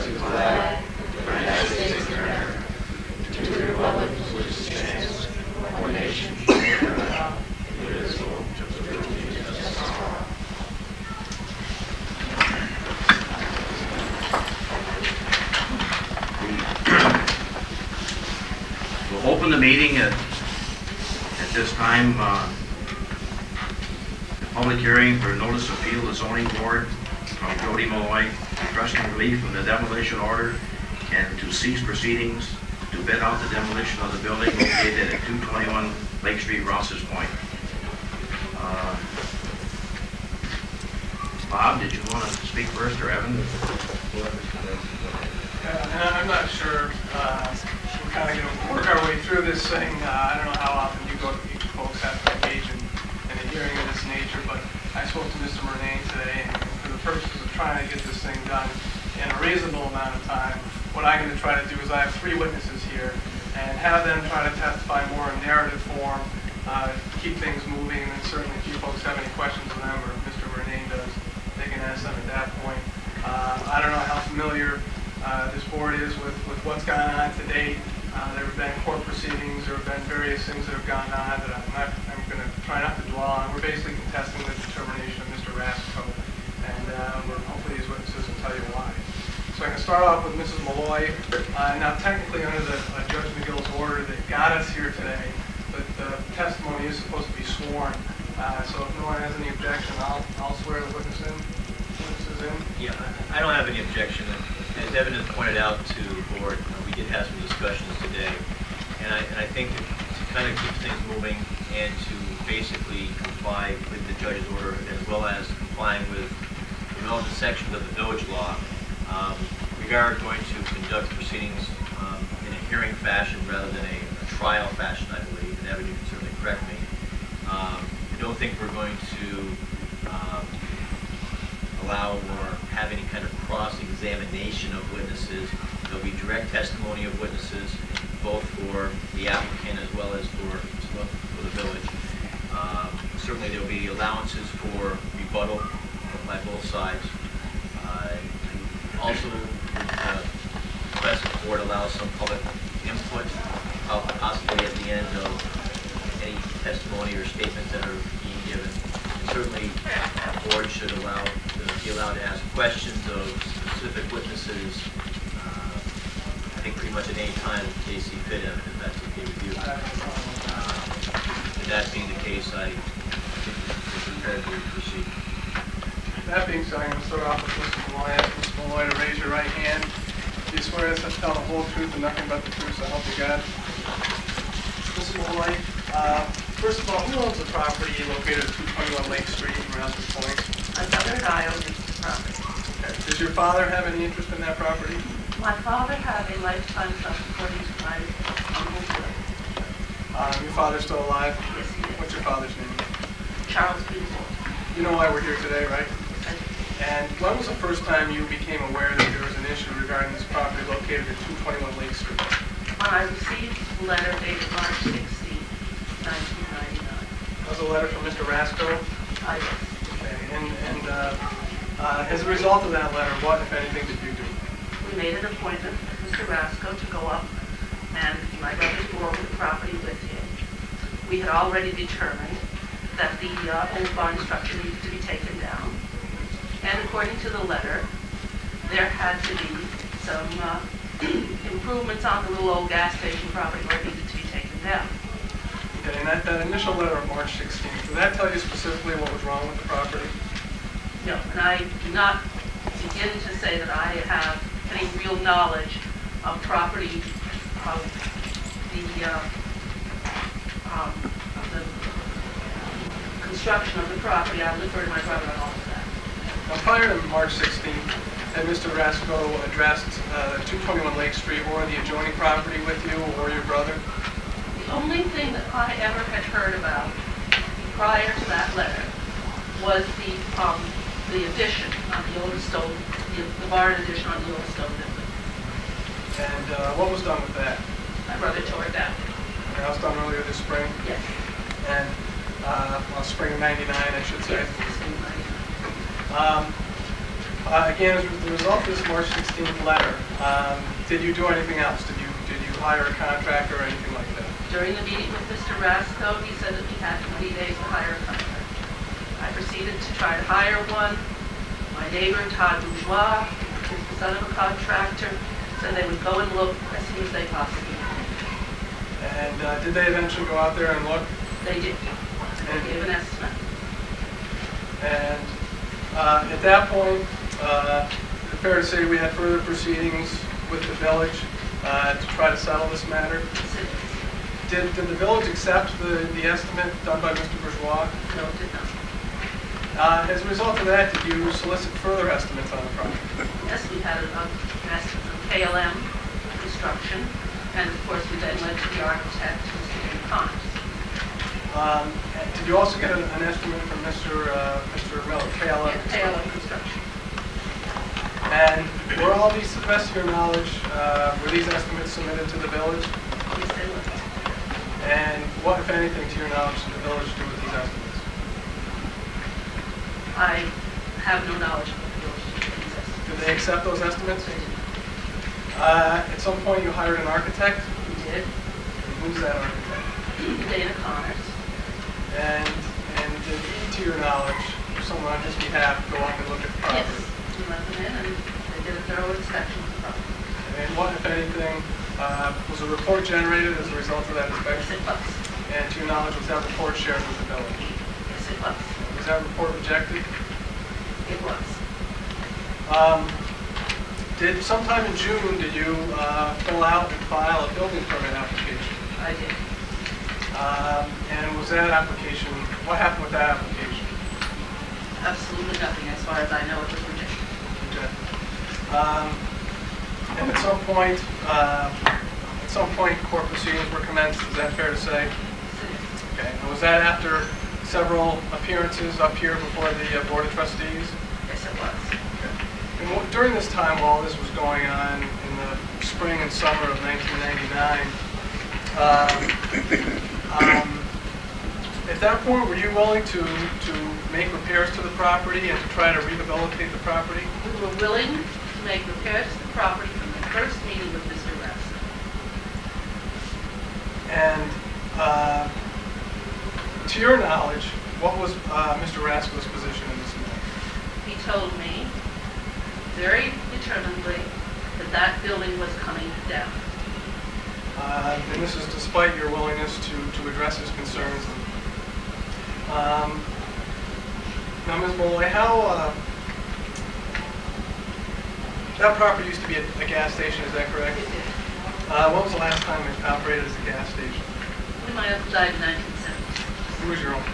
to the flag of the United States of America, to the republic for which it stands, one nation, under God, indivisible, with liberty and justice for all. We'll open the meeting at this time. Public hearing for notice of appeal to zoning board from Jody Malloy, requesting relief from the demolition order and to cease proceedings to bid out the demolition of the building located at 221 Lake Street, Rouses Point. Bob, did you want to speak first, or Evan? I'm not sure. We're kind of going to work our way through this thing. I don't know how often you folks have to engage in a hearing of this nature, but I spoke to Mr. Murnane today, and for the purposes of trying to get this thing done in a reasonable amount of time, what I'm going to try to do is I have 3 witnesses here, and have them try to testify more in narrative form, keep things moving, and then certainly if you folks have any questions of them, or if Mr. Murnane does, they can ask them at that point. I don't know how familiar this board is with what's gone on to date. There have been court proceedings, there have been various things that have gone on that I'm going to try not to dwell on. We're basically contesting the determination of Mr. Rasco, and hopefully these witnesses will tell you why. So I'm going to start off with Mrs. Malloy. Now technically under Judge McGill's order that got us here today, but the testimony is supposed to be sworn. So if no one has any objection, I'll swear the witnesses in. Yeah, I don't have any objection. As Evan has pointed out to the board, we did have some discussions today, and I think to kind of keep things moving and to basically comply with the judge's order, as well as complying with the relevant sections of the village law, we are going to conduct proceedings in a hearing fashion rather than a trial fashion, I believe, and Evan, you can certainly correct me. I don't think we're going to allow or have any kind of cross-examination of witnesses. There'll be direct testimony of witnesses, both for the applicant as well as for the village. Certainly there will be allowances for rebuttal by both sides. Also, request the board allows some public input, possibly at the end of any testimony or statements that are being given. And certainly, the board should be allowed to ask questions of specific witnesses. I think pretty much at any time they see fit, if that's okay with you. With that being the case, I think we're prepared to proceed. That being said, I'm going to start off with Mrs. Malloy. Ask Mrs. Malloy to raise your right hand. Do you swear to tell the whole truth and nothing but the truth, so help you God? Mrs. Malloy, first of all, who owns the property located at 221 Lake Street in Rouses Point? My brother and I own this property. Okay. Does your father have any interest in that property? My father had a lifetime self-supporting my uncle's will. Your father's still alive? Yes, he is. What's your father's name? Charles Peterson. You know why we're here today, right? I do. And when was the first time you became aware that there was an issue regarding this property located at 221 Lake Street? When I received a letter dated March 16, 1999. That was a letter from Mr. Rasco? I did. Okay. And as a result of that letter, what, if anything, did you do? We made an appointment with Mr. Rasco to go up and my brother go over the property with him. We had already determined that the old barn structure needed to be taken down. And according to the letter, there had to be some improvements on the little old gas station property where it needed to be taken down. Okay, and that initial letter of March 16th, did that tell you specifically what was wrong with the property? No, and I do not begin to say that I have any real knowledge of property, of the construction of the property. I refer to my brother on all of that. Now, prior to March 16th, had Mr. Rasco addressed 221 Lake Street or the adjoining property with you or your brother? The only thing that I ever had heard about prior to that letter was the addition on the old stove, the barn addition on the old stove building. And what was done with that? My brother tore it down. Okay, that was done earlier this spring? Yes. And, well, spring of '99, I should say. Yes, it's in my- Again, as a result of this March 16th letter, did you do anything else? Did you hire a contractor or anything like that? During the meeting with Mr. Rasco, he said that we had 20 days to hire a contractor. I proceeded to try to hire one. My neighbor, Todd Bourgeois, who's the son of a contractor, said they would go and look as soon as they possibly could. And did they eventually go out there and look? They did. They gave an estimate. And at that point, it's fair to say we had further proceedings with the village to try to settle this matter. Did the village accept the estimate done by Mr. Bourgeois? No, it did not. As a result of that, did you solicit further estimates on the project? Yes, we had an estimate from KLM Construction, and of course we then went to the architect, Mr. Connors. Did you also get an estimate from Mr. Miller, KLM? Yeah, KLM Construction. And were all these, to the best of your knowledge, were these estimates submitted to the village? Yes, they were. And what, if anything, to your knowledge, did the village do with these estimates? I have no knowledge of the village exists. Did they accept those estimates? They did. At some point, you hired an architect. We did. And who's that architect? Dana Connors. And did he, to your knowledge, someone on his behalf go up and look at the Yes. property? We let them in and they did a thorough inspection of the property. And what, if anything, was a report generated as a result of that Yes, inspection? it was. And to your knowledge, was that report shared with the village? Yes, it was. Was that report rejected? It was. Did sometime in June, did you fill out and file a building permit application? I did. And was that application, what happened with that application? Absolutely nothing. As far as I know, it was rejected. Rejected. And at some point, court proceedings were commenced. Is that fair to say? Yes, it is. Okay. And was that after several appearances up here before the Board of Trustees? Yes, it was. And during this time, while this was going on in the spring and summer of 1999, at that point, were you willing to make repairs to the property and to try to rehabilitate the property? We were willing to make repairs to the property from the first meeting with Mr. Rasco. And to your knowledge, what was Mr. Rasco's position in this matter? He told me very determinedly that that building was coming down. And this is despite your willingness to address his concerns. Now, Ms. Molloy, that property used to be a gas station, is that correct? It did. When was the last time it operated as a gas station? When my uncle died in 1970, Who was your uncle?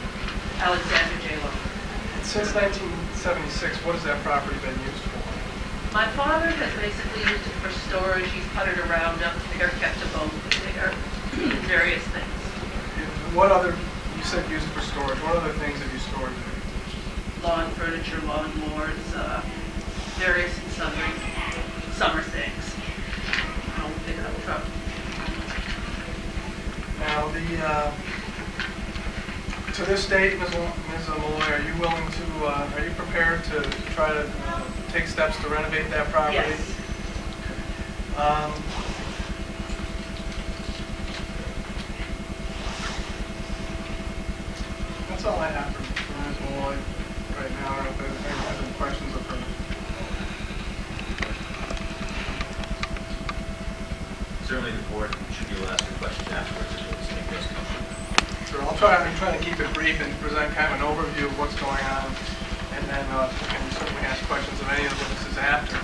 Alexander J. Lowe. And since 1976, what has that property been used for? My father has basically used it for storage. He's puttered around up there, kept a boat there, various things. What other, you said used for storage, what other things have you stored there? Lawn furniture, lawn boards, various and sundry summer things. I'll pick it up truck. Now, to this date, Ms. Molloy, are you willing to, are you prepared to try to take steps to renovate that property? Yes. That's all I have for Ms. Molloy right now. I don't know if there's any questions of her. Certainly the board should be able to ask your questions afterwards as well as make those comfortable. Sure, I'm trying to keep it brief and present kind of an overview of what's going on, and then we can certainly ask questions of any of the witnesses after.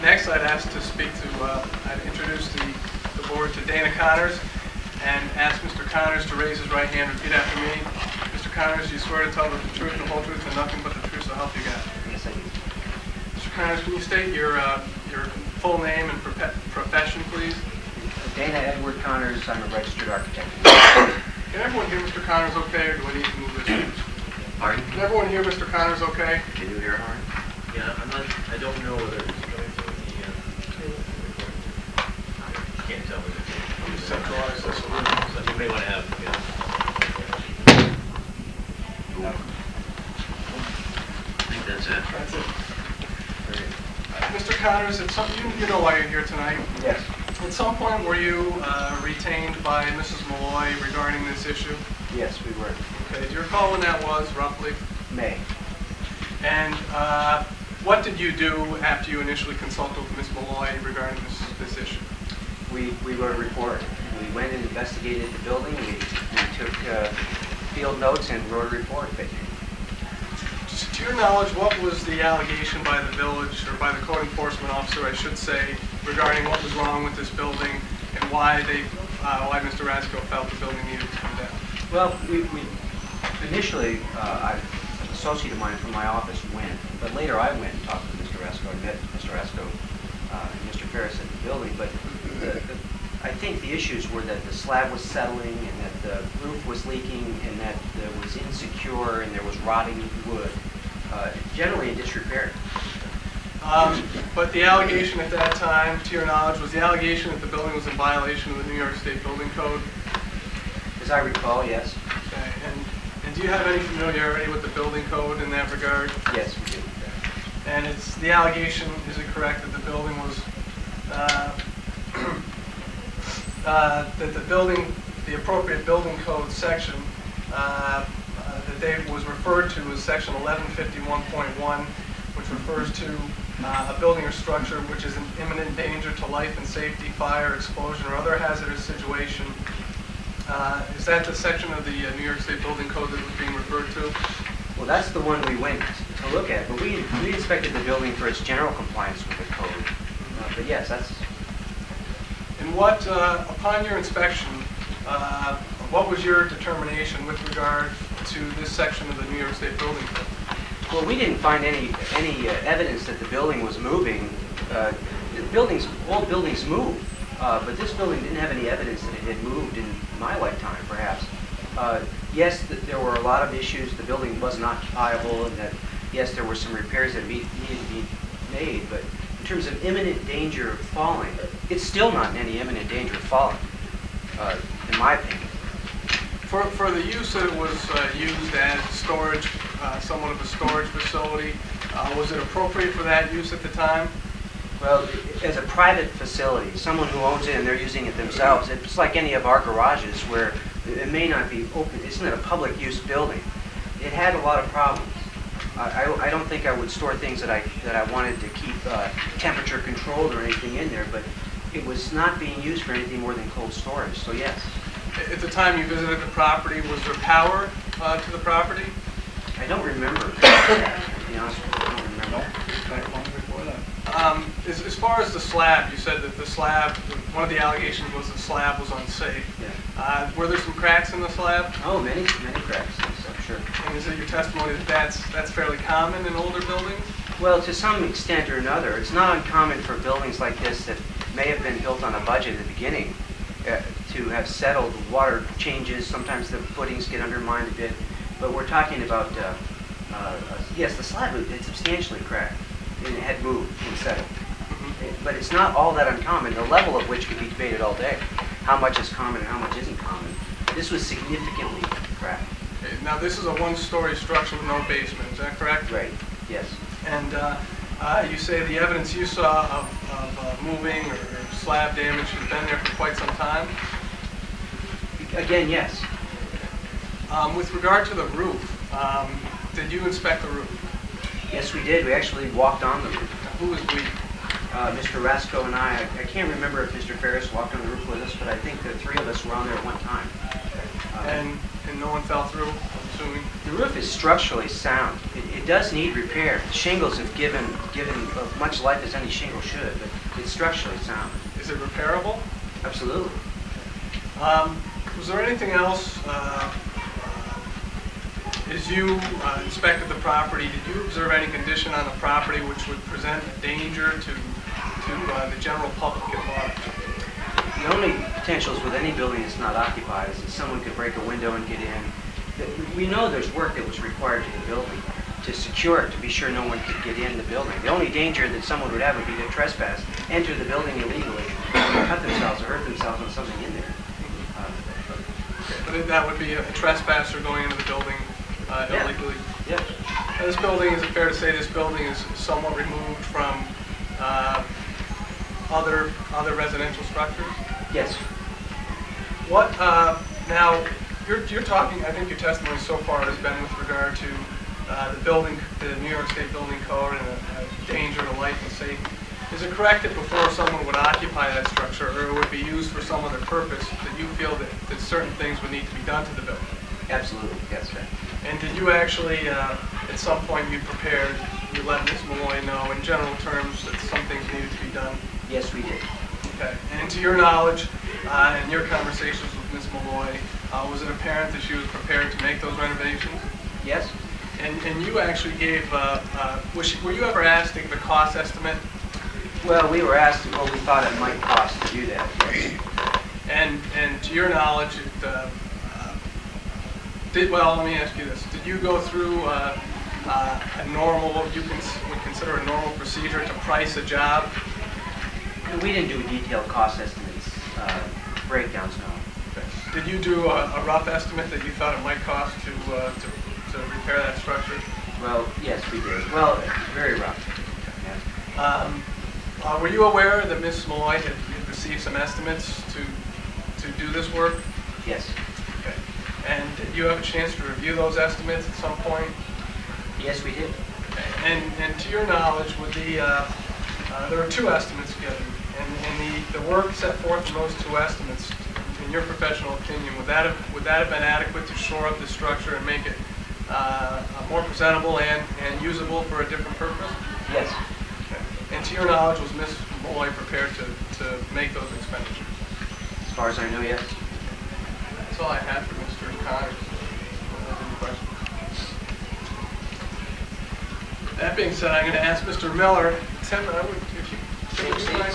Next, I'd ask to speak to, I'd introduce the board to Dana Connors, and ask Mr. Connors to raise his right hand and repeat after me. Mr. Connors, do you swear to tell the truth, the whole truth, and nothing but the truth, so help you God? Yes, I do. Mr. Connors, can you state your full name and profession, please? Dana Edward Connors, I'm a registered architect. Can everyone hear Mr. Connors okay, or do I need to move this? Pardon? Can everyone hear Mr. Connors okay? Can you hear her? Yeah, I don't know whether it's coming through the, I can't tell whether Let me it's. centralize this a little. So you may want to have, I think that's it. That's it. very Mr. Connors, you know why you're here tonight. Yes. At some point, were you retained by Mrs. Malloy regarding this issue? Yes, we were. Okay, do you recall when that was, roughly? May. And what did you do after you initially consulted with Ms. Malloy regarding this issue? We wrote a report. We went and investigated the building. We took field notes and wrote a report. To your knowledge, what was the allegation by the village, or by the code enforcement officer, I should say, regarding what was wrong with this building and why Mr. Rasko felt the building needed to come down? Well, we initially, an associate of mine from my office went, but later I went and talked to Mr. Rasko and met Mr. Rasko and Mr. Ferris at the building. But I think the issues were that the slab was settling and that the roof was leaking and that it was insecure and there was rotting wood, generally in disrepair. But the allegation at that time, to your knowledge, was the allegation that the building was in violation of the New York State Building Code? As I recall, yes. Okay. And do you have any familiarity with the building code in that regard? Yes, we do. And it's the allegation, is it correct, that the building was, the appropriate building code section that was referred to as section 1151.1, which refers to a building or structure which is in imminent danger to life and safety, fire, explosion, or other hazardous situation. Is that the section of the New York State Building Code that was being referred to? Well, that's the one we went to look at, but we inspected the building for its general compliance with the code. But yes, that's... And what, upon your inspection, what was your determination with regard to this section of the New York State Building Code? Well, we didn't find any evidence that the building was moving. Old buildings move, but this building didn't have any evidence that it had moved in my lifetime, perhaps. Yes, there were a lot of issues. The building wasn't occupiable, and that, yes, there were some repairs that needed to be made, but in terms of imminent danger of falling, it's still not in any imminent danger of falling, in my opinion. For the use that it was used as storage, somewhat of a storage facility, was it appropriate for that use at the time? Well, as a private facility, someone who owns it and they're using it themselves, it's like any of our garages where it may not be open. It's not a public use building. It had a lot of problems. I don't think I would store things that I wanted to keep temperature controlled or anything in there, but it was not being used for anything more than cold storage, so yes. At the time you visited the property, was there power to the property? I don't remember. To be honest with you, I don't remember. As far as the slab, you said that the slab, one of the allegations was the slab was unsafe. Yeah. Were there some cracks in the slab? Oh, many cracks, yes, I'm sure. And is it your testimony that that's fairly common in older buildings? Well, to some extent or another. It's not uncommon for buildings like this that may have been built on a budget at the beginning to have settled. Water changes, sometimes the footings get undermined a bit. But we're talking about, yes, the slab is substantially cracked. And it had moved and settled. But it's not all that uncommon, the level of which could be debated all day. How much is common and how much isn't common. This was significantly cracked. Okay, now this is a one-story structure with no basement, is that correct? Right, yes. And you say the evidence you saw of moving or slab damage has been there for quite some time? Again, yes. With regard to the roof, did you inspect the roof? Yes, we did. We actually walked on the roof. Who was we? Mr. Rasko and I can't remember if Mr. Ferris walked on the roof with us, but I think the three of us were on there at one time. And no one fell through, I'm assuming? The roof is structurally sound. It does need repair. The shingles have given as much life as any shingle should, but it's structurally sound. Is it repairable? Absolutely. Was there anything else, as you inspected the property, did you observe any condition on the property which would present a danger to the general public at large? The only potentials with any building that's not occupied is that someone could break a window and get in. We know there's work that was required to the building to secure it, to be sure no one could get in the building. The only danger that someone would have would be to trespass, enter the building illegally, cut themselves or hurt themselves on something in there. But that would be a trespasser going into the building illegally? Yeah. Now, this building, is it fair to say this building is somewhat removed from other residential structures? Yes. What, now, you're talking, I think your testimony so far has been with regard to the New York State Building Code and a danger to life and safety. Is it correct that before someone would occupy that structure or it would be used for some other purpose, that you feel that certain things would need to be done to the building? Absolutely, yes, sir. And did you actually, at some point you let Ms. Malloy know in general terms that some things needed to be done? Yes, we did. Okay. And to your knowledge, in your conversations with Ms. Malloy, was it apparent that she was prepared to make those renovations? Yes? And you actually gave, were you ever asked to give a cost estimate? Well, we were asked what we thought it might cost to do that. Yes. And to your knowledge, well, let me ask you this. Did you go through a normal, what you would consider a normal procedure to price a job? We didn't do detailed cost estimates, breakdowns, no. Okay. Did you do a rough estimate that you thought it might cost to repair that structure? Well, yes, we did. Well, very rough. Yes. Were you aware that Ms. Malloy had received some estimates to do this work? Yes. Okay. And did you have a chance to review those estimates at some point? Yes, we did. Okay. And to your knowledge, there were two estimates given, and the work set forth in those two estimates, in your professional opinion, would that have been adequate to shore up the structure and make it more presentable and usable for a different purpose? Yes. Okay. And to your knowledge, was Ms. Malloy prepared to make those expenditures? As far as I know, yes. That's all I had for Mr. Connors. Any questions? That being said, I'm going to ask Mr. Miller. Tim, if you would mind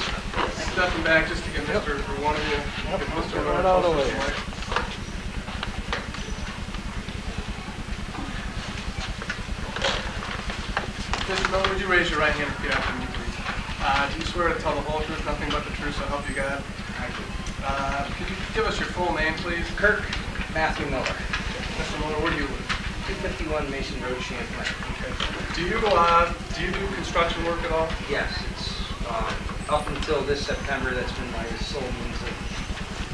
stepping back just to get Mr. or one of you, get Mr. Miller closer to the mic. Mr. Miller, would you raise your right hand and repeat after me, please? Do you swear to tell the whole truth, nothing but the truth, so help you God? I do. Could you give us your full name, please? Kirk Matthew Miller, Mr. Miller, where do you live? 251 Mason Road, Champlain. Okay. Do you do construction work at all? Yes, it's up until this September, that's been my sole means of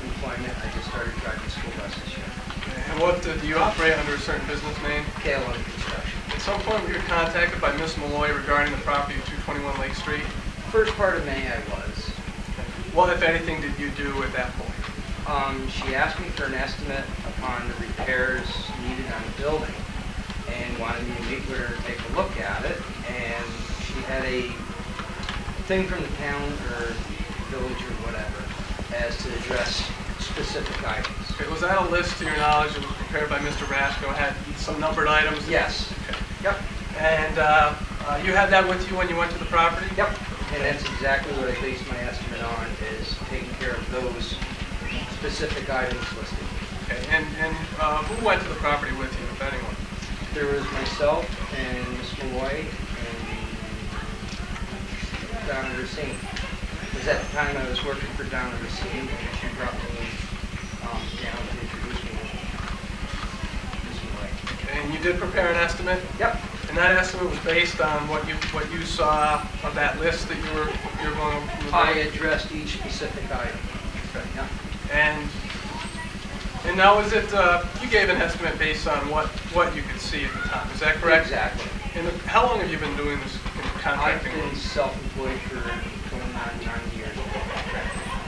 employment. I just started driving school buses this year. Okay. And what do you operate under a certain business name? KLM Construction. At some point, were you contacted by Ms. Malloy regarding the property at 221 Lake Street? First part of May I was. What, if anything, did you do at that point? She asked me for an estimate upon the repairs needed on the building and wanted me to meet with her and take a look at it. And she had a thing from the town or village or whatever as to address specific items. Okay. Was that a list, to your knowledge, that was prepared by Mr. Rasco? Had some numbered items? Yes. Okay. Yep. And you had that with you when you went to the property? Yep. And that's exactly what I based my estimate on, is taking care of those specific items listed. Okay. And who went to the property with you, if anyone? There was myself and Ms. Malloy and Donna Racine. Because at the time I was working for Donna Racine, and she brought me down to introduce me to Ms. Malloy. Okay. And you did prepare an estimate? Yep. And that estimate was based on what you saw on that list that you were going over? I addressed each specific item. Okay. Yep. And now is it, you gave an estimate based on what you could see at the time, is that correct? Exactly. And how long have you been doing this I've contracting been work? self-employed for going on 9 years.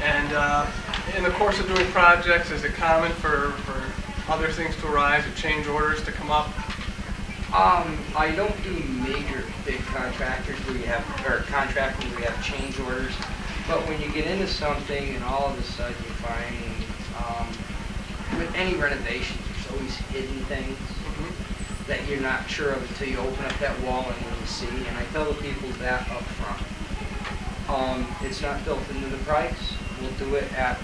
And in the course of doing projects, is it common for other things to arise, or change orders to come up? I don't do major big contractors where you have, or contractors where you have change orders. But when you get into something and all of a sudden you find, with any renovations, there's always hidden things that you're not sure of until you open up that wall and you see. And I tell the people that up front. It's not built into the price. We'll do it at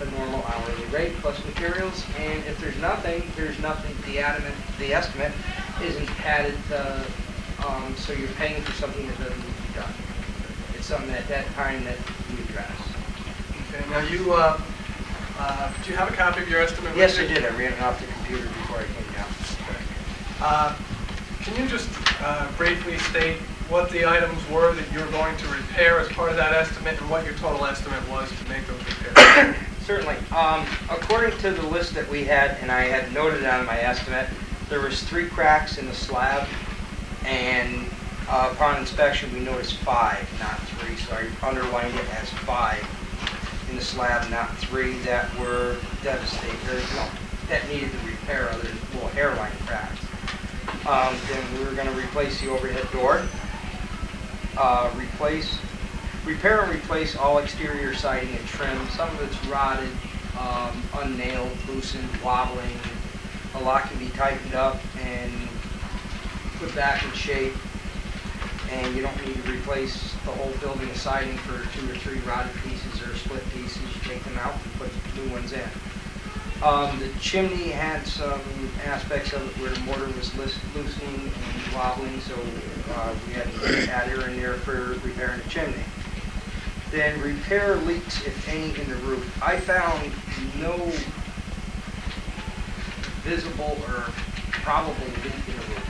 a normal hourly rate plus materials. And if there's nothing, there's nothing. The estimate isn't padded, so you're paying for something that doesn't need to be done. It's something at that time that we address. Okay, now you, do you have a copy of your estimate? Yes, I with you? did. I ran it off the computer before I came down. Okay. Can you just briefly state what the items were that you were going to repair as part of that estimate, and what your total estimate was to make those repairs? Certainly. According to the list that we had, and I had noted on my estimate, there was 3 cracks in the slab, and upon inspection, we noticed 5, not 3, so I underlined it as 5 in the slab, not 3 that were devastated, or no, that needed to repair other than little hairline cracks. Then we were going to replace the overhead door, repair and replace all exterior siding and trim. Some of it's rotted, unnailed, loosened, wobbling. A lot can be tightened up and put back in shape. And you don't need to replace the whole building of siding for 2 or 3 rotted pieces or split pieces. You take them out and put new ones in. The chimney had some aspects of it where the mortar was loosening and wobbling, so we had to add air in there for repairing the chimney. Then repair leaks, if any, in the roof. I found no visible or probable leak in the roof.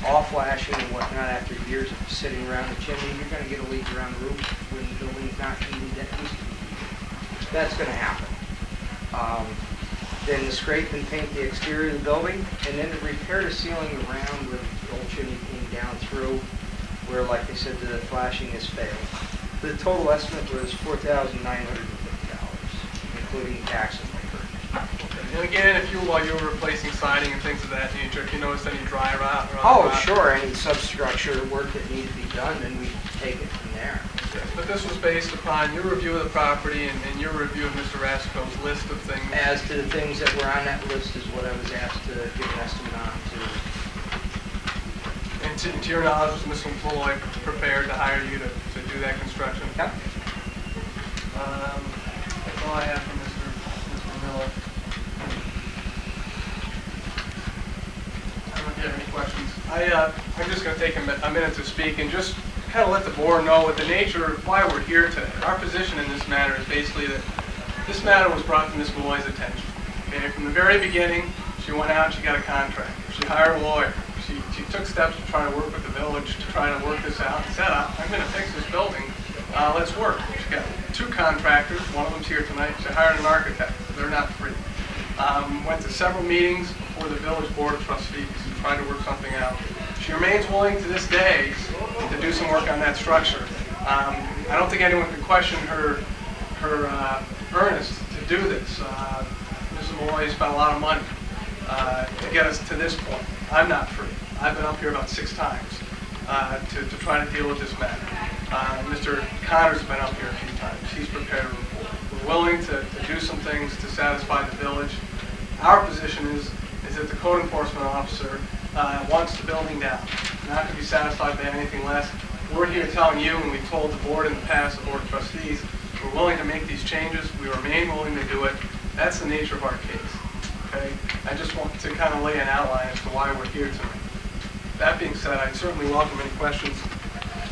All flashing and whatnot after years of sitting around the chimney, you're going to get a leak around the roof when the building's not heated that used to be heated. That's going to happen. Then the scrape and paint the exterior of the building, and then to repair the ceiling around where the old chimney came down through, where, like I said, the flashing has failed. The total estimate was $4,950, including tax and labor. And again, while you were replacing siding and things of that nature, if you noticed any dry rot or Oh, rot, sure, any substructure work that needed to be done, then we take it from there. But this was based upon your review of the property and your review of Mr. Rasco's list of things. As to the things that were on that list is what I was asked to give an estimate on to. And to your knowledge, was Mr. Floyd prepared to hire you to do that construction? Yep. That's all I have from Mr. Miller. I don't know if you have any questions. I'm just going to take a minute to speak and just kind of let the board know what the nature of why we're here today. Our position in this matter is basically that this matter was brought to Ms. Malloy's attention. Okay, from the very beginning, she went out and she got a contractor. She hired a lawyer. She took steps to try to work with the village to try to work this out and said, I'm going to fix this building. Let's work. She got 2 contractors. One of them's here tonight. She hired an architect. They're not free. Went to several meetings before the village board of trustees and tried to work something out. She remains willing to this day to do some work on that structure. I don't think anyone can question her earnest to do this. Mrs. Malloy spent a lot of money to get us to this point. I'm not free. I've been up here about 6 times to try to deal with this matter. Mr. Connor's been up here a few times. He's prepared a report. We're willing to do some things to satisfy the village. Our position is that the code enforcement officer wants the building down. Not going to be satisfied by anything less. We're here telling you, and we've told the board in the past, the board of trustees, we're willing to make these changes. We remain willing to do it. That's the nature of our case. Okay? I just want to kind of lay an outline as to why we're here tonight. That being said, I'd certainly welcome any questions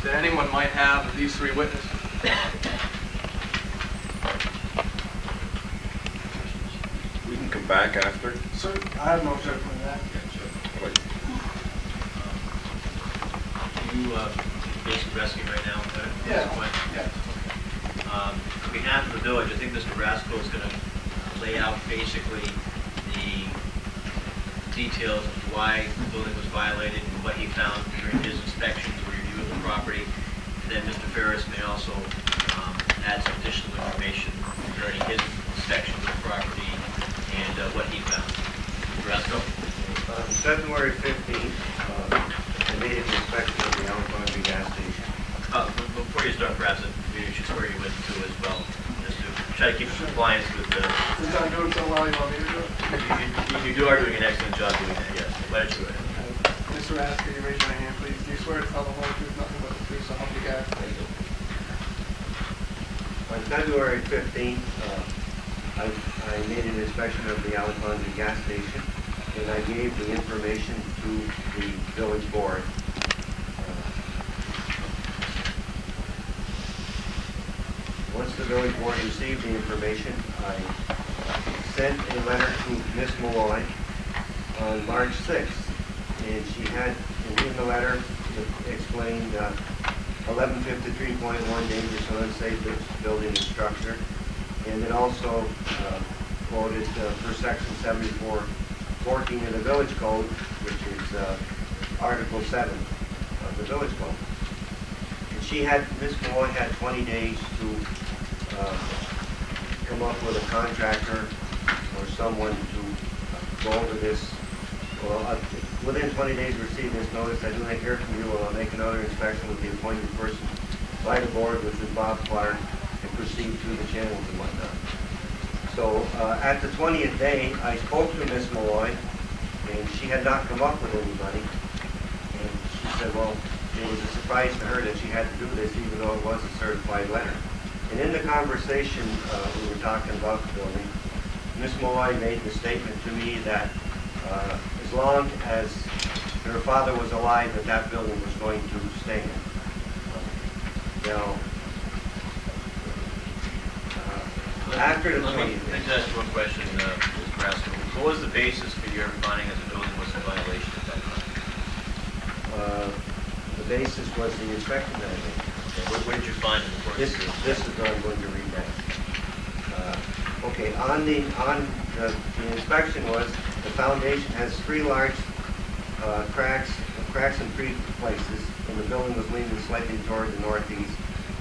that anyone might have of these 3 witnesses. We can come back after. Sir, I have no objection to that. You basically rescuing right now? Yeah. Yeah. On behalf of the village, I think Mr. Rasco is going to lay out basically the details of why the building was violated and what he found during his inspection to review of the property. And then Mr. Ferris may also add some additional information regarding his inspection of the property and what he found. Mr. Rasco? On February 15th, I made an inspection of the Alabama gas station. Before you start, perhaps we should swear you in too as well, just to try to keep compliance with the... Since I'm doing so well, you want me to do it? You are doing an excellent job doing that, yes. Why don't you go ahead? Mr. Rask, can you raise your hand, please? Do you swear to tell the whole truth, nothing but the truth, so help you God? On February 15th, I made an inspection of the Alabama gas station, and I gave the information to the village board. Once the village board received the information, I sent a letter to Ms. Malloy on March 6th, and she had in the letter explained 1153.1 dangerous or unsafe building and structure, and it also quoted per section 7414 of the Village Code, which is Article 7 of the Village Code. And Ms. Malloy had 20 days to come up with a contractor or someone to go over this. Well, within 20 days of receiving this notice, I do not hear from you, will make another inspection with the appointed person by the board, which is Bob Clark, and proceed through the channels and whatnot. So at the 20th day, I spoke to Ms. Malloy, and she had not come up with anybody. And she said, well, it was a surprise to her that she had to do this, even though it was a certified letter. And in the conversation, we were talking about the building, Ms. Malloy made the statement to me that as long as her father was alive, that building was going to stand. Now, after the Let me 20th just ask you one question, Ms. Carrasco. What was the basis for your finding that the building was in violation at that time? the basis was the inspection that I made. What did you find in the course? This is what I'm going to read now. Okay, on the inspection was the foundation has 3 large cracks in 3 places, and the building was leaning slightly toward the northeast.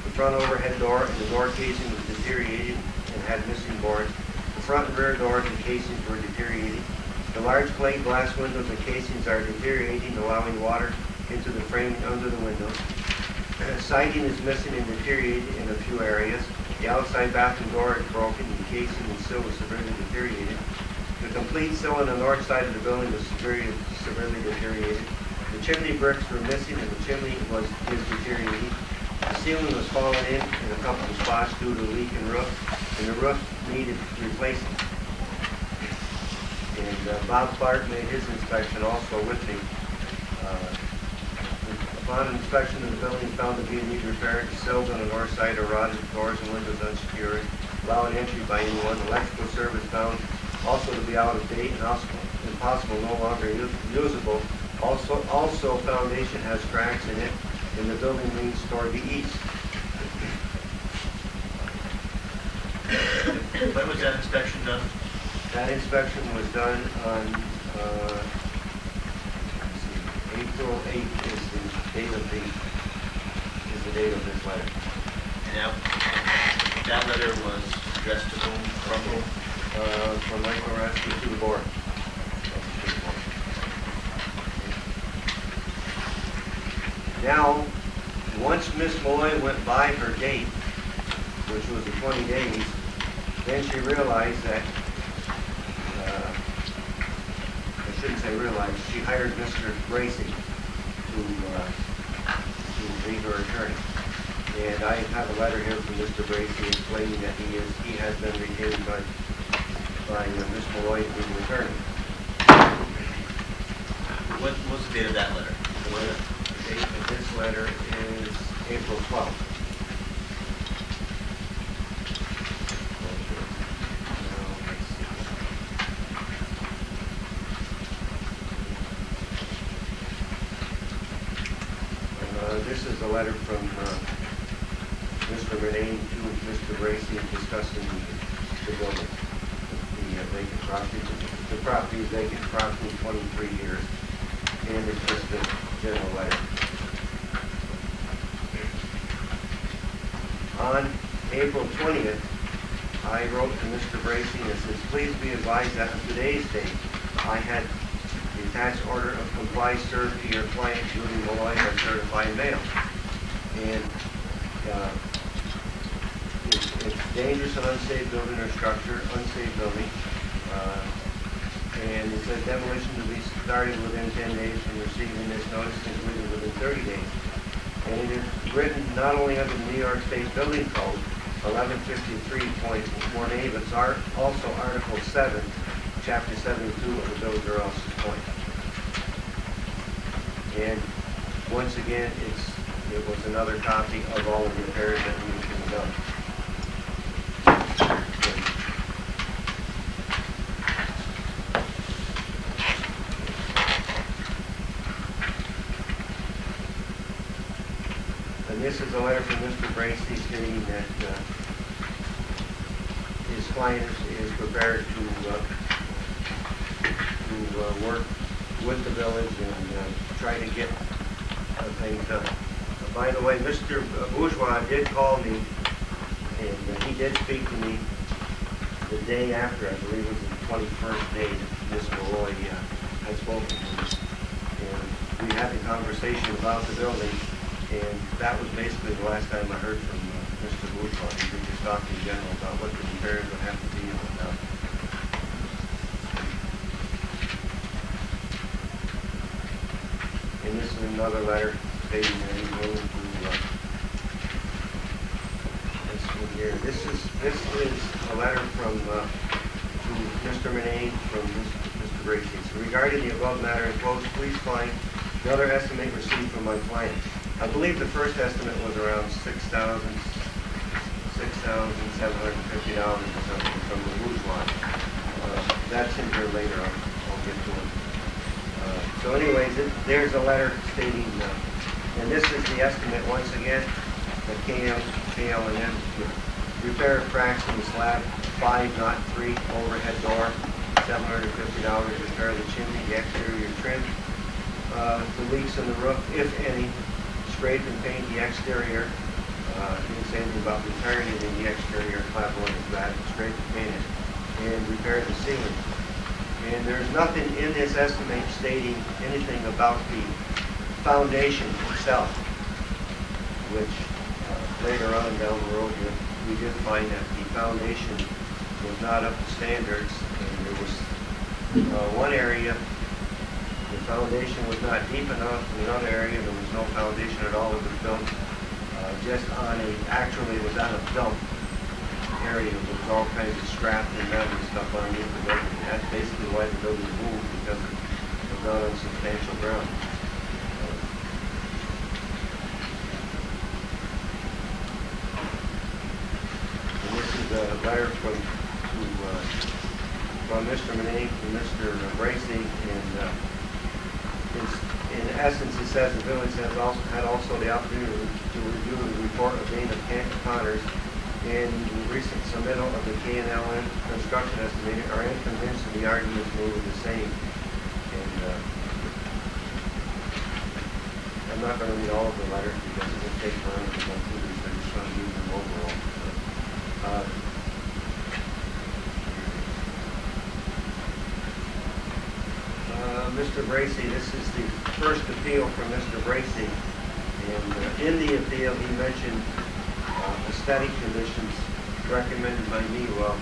The front overhead door and the door casing was deteriorated and had missing boards. The front and rear doors and casings were deteriorating. The large plate glass windows and casings are deteriorating, allowing water into the framing under the windows. Siding is missing and deteriorated in a few areas. The outside bathroom door is broken, and the casing and sill was severely deteriorated. The complete sill on the north side of the building was severely deteriorated. The chimney bricks were missing, and the chimney is deteriorating. The ceiling was falling in a couple of spots due to a leak in roof, and the roof needed replacing. And Bob Clark made his inspection also with me. Upon inspection of the building found to be in need of repair. The sills on the north side are rotted, doors and windows unsecured, allowing entry by anyone. Electrical service found also to be out of date and also impossible, no longer usable. Also foundation has cracks in it, and the building leans toward the east. When was that inspection done? That inspection was done on April 8th is the date of this letter. And that letter was addressed to whom, from whom? From Michael Rasky to the board. Now, once Miss Malloy went by her date, which was the 20 days, then she realized that, I shouldn't say realized, she hired Mr. Gracie to be her attorney. And I have a letter here from Mr. Gracie explaining that he has been retained by Miss Malloy to be the attorney. What was the date of that letter? The date of this letter is April 12th. This is a letter from Mr. Renane to Mr. Bracy discussing the building, the vacant property. The property is vacant approximately 23 years, and it's just a general letter. On April 20th, I wrote to Mr. Bracy and says, please be advised that on today's date, I had the attached order of compliance served to your client, Judy Malloy, by certified mail. And it's dangerous and unsafe building or structure, unsafe building. And it says demolition to be started within 10 days from receiving this notice, including within 30 days. And it is written not only under the New York State Building Code, 1153.1A, but it's also Article 7, Chapter 72 of the Village of Rouses Point. And once again, it was another copy of all of the repairs that needed to be done. And this is a letter from Mr. Bracy stating that his client is prepared to work with the village and try to get things done. By the way, Mr. Bourgeois did call me, and he did speak to me the day after, I believe it was the 21st day that Ms. Malloy had spoken to me. And we had a conversation about the building, and that was basically the last time I heard from Mr. Bourgeois. We were just talking in general about what the repairs would have to be and whatnot. And this is another letter stating that he's willing to, this one here. This is a letter from, to Mr. Manane from Mr. Bracy. So regarding the above matter enclosed, please find the other estimate received from my client. I believe the first estimate was around $6,750 or something from the Bourgeois. That's in here later. I'll get to it. So anyways, there's a letter stating, and this is the estimate once again, the KL&M repair of cracks in the slab, 5, not 3, overhead door, $750, repair of the chimney, the exterior trim, the leaks in the roof, if any, scrape and paint the exterior. Didn't say anything about repairing it in the exterior, clapboard is bad, scrape and paint it, and repair the ceiling. And there's nothing in this estimate stating anything about the foundation itself, which later on down the road here, we did find that the foundation was not up to standards, and there was one area, the foundation was not deep enough, in another area there was no foundation at all. It was built just on actually it was on a dump area. There was all kinds of scrap and metal and stuff underneath the building. That's basically why the building moved, because it was not on substantial ground. And this is a letter from Mr. Manane to Mr. Bracy, and in essence it says the village has had also the opportunity to review the report of Dana Connors and the recent submittal of the K&L construction estimator are unconvinced of the arguments made in the same. And I'm not going to read all of the letters because it will take forever to go through these. I'm just going to use them overall. Mr. Bracy, this is the first appeal from Mr. Bracy. And in the appeal, he mentioned aesthetic conditions recommended by me. Well,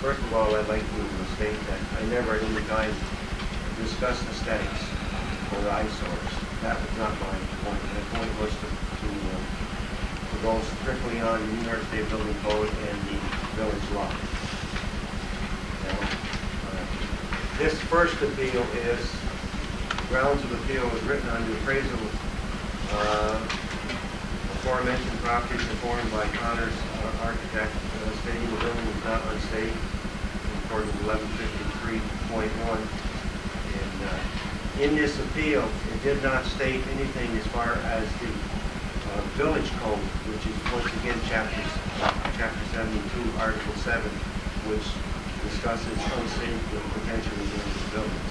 first of all, I'd like to state that I never at any time discussed aesthetics or eyesores. That was not my point. My point was to go strictly on the New York State Building Code and the village law. Now, this first appeal is, grounds of appeal was written on the appraisal aforementioned property performed by Connors architect, stating the building was not unsafe according to 1153.1. And in this appeal, it did not state anything as far as the village code, which is once again chapter 72, article 7, which discusses unsafe and potentially dangerous buildings.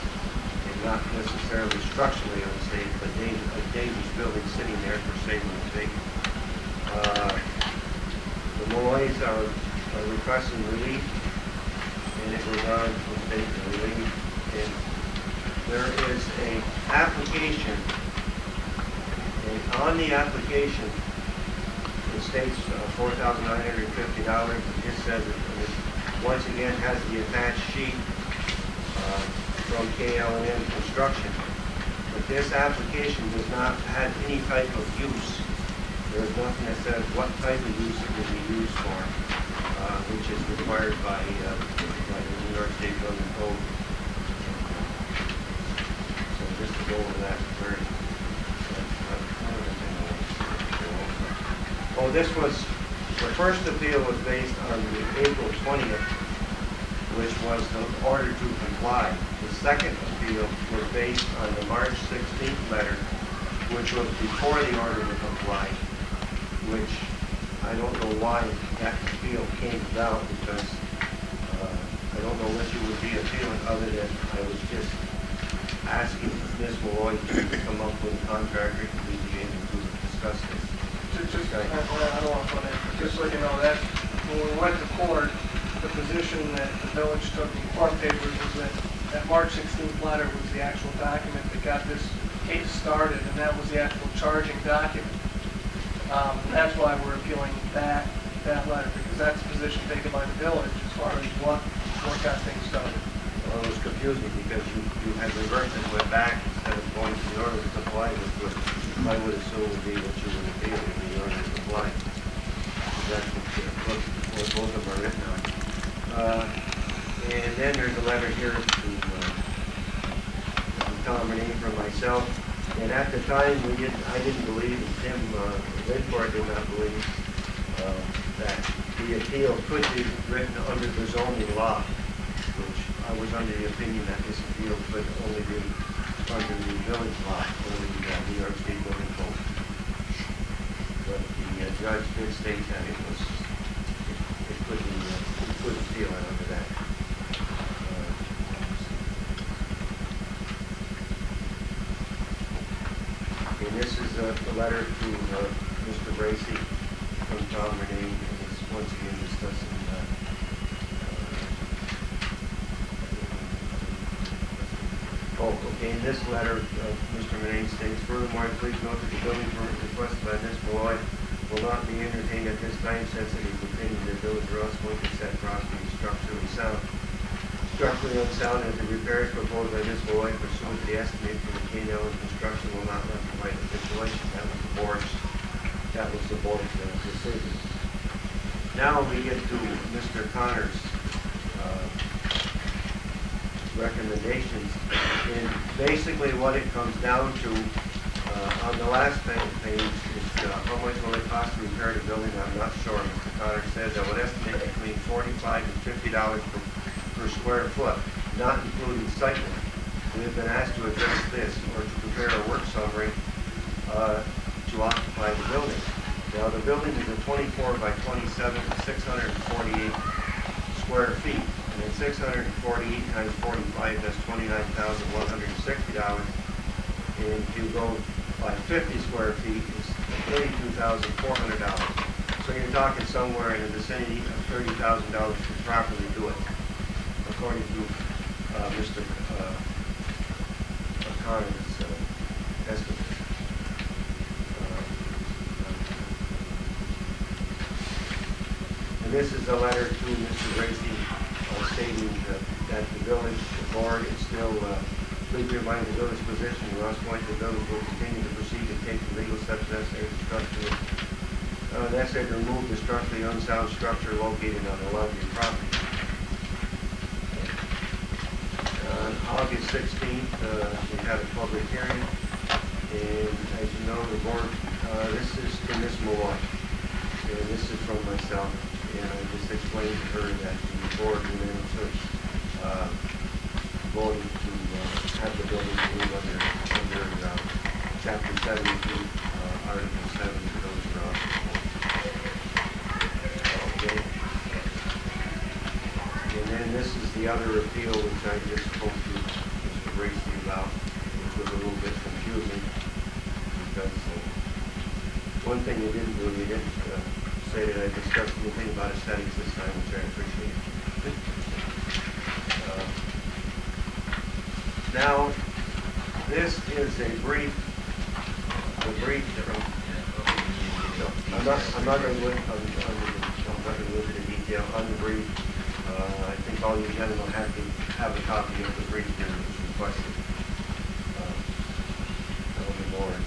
And not necessarily structurally unsafe, but a dangerous building sitting there for saving and safety. The Malloys are requesting relief, and it goes on to state the relief. And there is an application, and on the application, it states $4,950. It says it once again has the attached sheet from KL&M Construction. But this application does not have any type of use. There's nothing that says what type of use it will be used for, which is required by the New York State Building Code. So just to go over that very. Oh, this was, the first appeal was based on the April 20th, which was the order to comply. The second appeal was based on the March 16th letter, which was before the order to comply. which I don't know why that appeal came about, because I don't know what you would be appealing other than I was just asking Ms. Malloy to come up with a contractor to be able to discuss this. I don't want to put in, just so you know, that when we went to court, the position that the village took in court papers was that March 16th letter was the actual document that got this case started, and that was the actual charging document. That's why we're appealing that letter, because that's the position taken by the village as far as what got things started. Well, it was confusing because you had reversed and went back instead of going to the order to comply with what I would assume would be what you would appeal in the order to comply. That's what both of them are written on. And then there's a letter here to Tom Renee from myself. And at the time, I didn't believe, and Tim Lidford did not believe, that the appeal could be written under the zoning law, which I was under the opinion that this appeal could only be under the village law, only the New York State Building Code. But the judge did state that it could appeal it under that. And this is a letter to Mr. Bracy from Tom Renee, and it's once again discussing okay, in this letter, Mr. Renee states, furthermore, please note that the building permit requested by Ms. Malloy will not be entertained at this time, since it is opinion that Village Ross going to set property structurally sound. Structurally unsound, and the repairs proposed by Ms. Malloy pursuant to the estimate for the K&L and construction will not rectify the situation. That was the board's decision. Now we get to Mr. Connor's recommendations. And basically what it comes down to on the last page is how much will it cost to repair the building? I'm not sure. Mr. Connor says I would estimate between $45 and $50 per square foot, not including site work. We have been asked to address this or to prepare a work summary to occupy the building. Now the building is a 24 by 27, 648 square feet. And then 648 times 45, that's $29,160. And if you go by 50 square feet, it's $32,400. So you're talking somewhere in the vicinity of $30,000 to properly do it, according to Mr. Connor's estimate. And this is a letter to Mr. Gracie stating that the village, the board is still, please remind the village position, Ross Point, the village will continue to proceed to take the legal steps necessary to remove the structurally unsound structure located on the Lovely property. On August 16th, we had a public hearing, and as you know, the board, this is to Ms. Malloy, and this is from myself, and I just explained to her that the board unanimously voted to have the building moved under Chapter 72, Article 7 of the Village Law. Okay. And then this is the other appeal which I just spoke to Mr. Gracie about, which was a little bit confusing because one thing you didn't do, you didn't say that I discussed anything about aesthetics this time, which I appreciate. Now, this is a brief. I'm not going to go into the detail on the brief. I think all you gentlemen have to have a copy of the brief here that was requested on the board.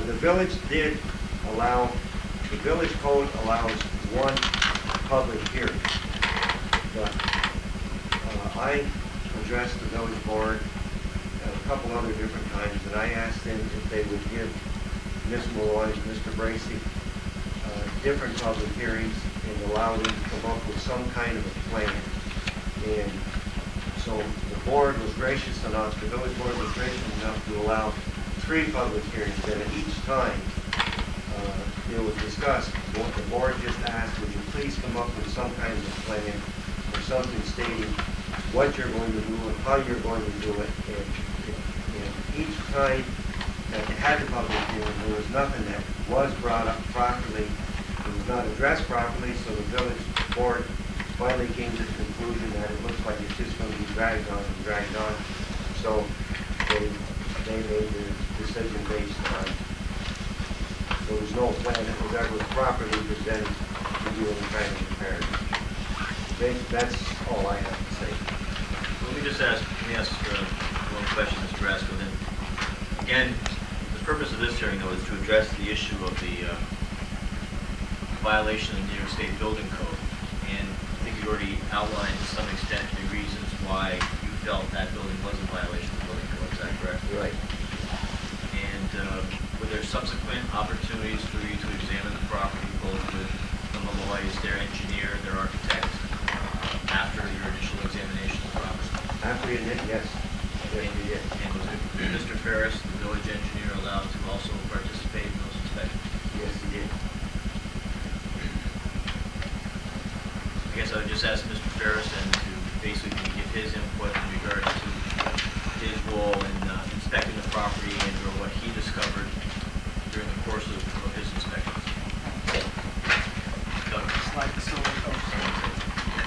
The village the village code allows one public hearing. But I addressed the village board at a couple other different times, and I asked them if they would give Ms. Malloy, Mr. Bracy, different public hearings and allow them to come up with some kind of a plan. And so the board was gracious enough, the village board was gracious enough to allow 3 public hearings, and at each time it was discussed. The board just asked, would you please come up with some kind of a plan or something stating what you're going to do and how you're going to do it. And each time that they had the public hearing, there was nothing that was brought up properly. It was not addressed properly, so the village board finally came to the conclusion that it looks like it's just going to be dragged on and dragged on. So they made the decision based on there was no plan that was ever properly presented to do any kind of repairs. That's all I have to say. Let me ask one question, Mr. Rasco. Then, again, the purpose of this hearing, though, is to address the issue of the violation of the New York State Building Code. And I think you already outlined to some extent the reasons why you felt that building was in violation of the building code. Is that correct? Right. And were there subsequent opportunities for you to examine the property, both with the Malloys, their engineer, their architect, after your initial examination of the property? After you did, yes. Yes, we did. And was Mr. Ferris, the village engineer, allowed to also participate in those inspections? Yes, he did. I guess I would just ask Mr. Ferris then to basically give his input in regards to his role in inspecting the property and or what he discovered during the course of his inspections. Doug? Slide the silver coat.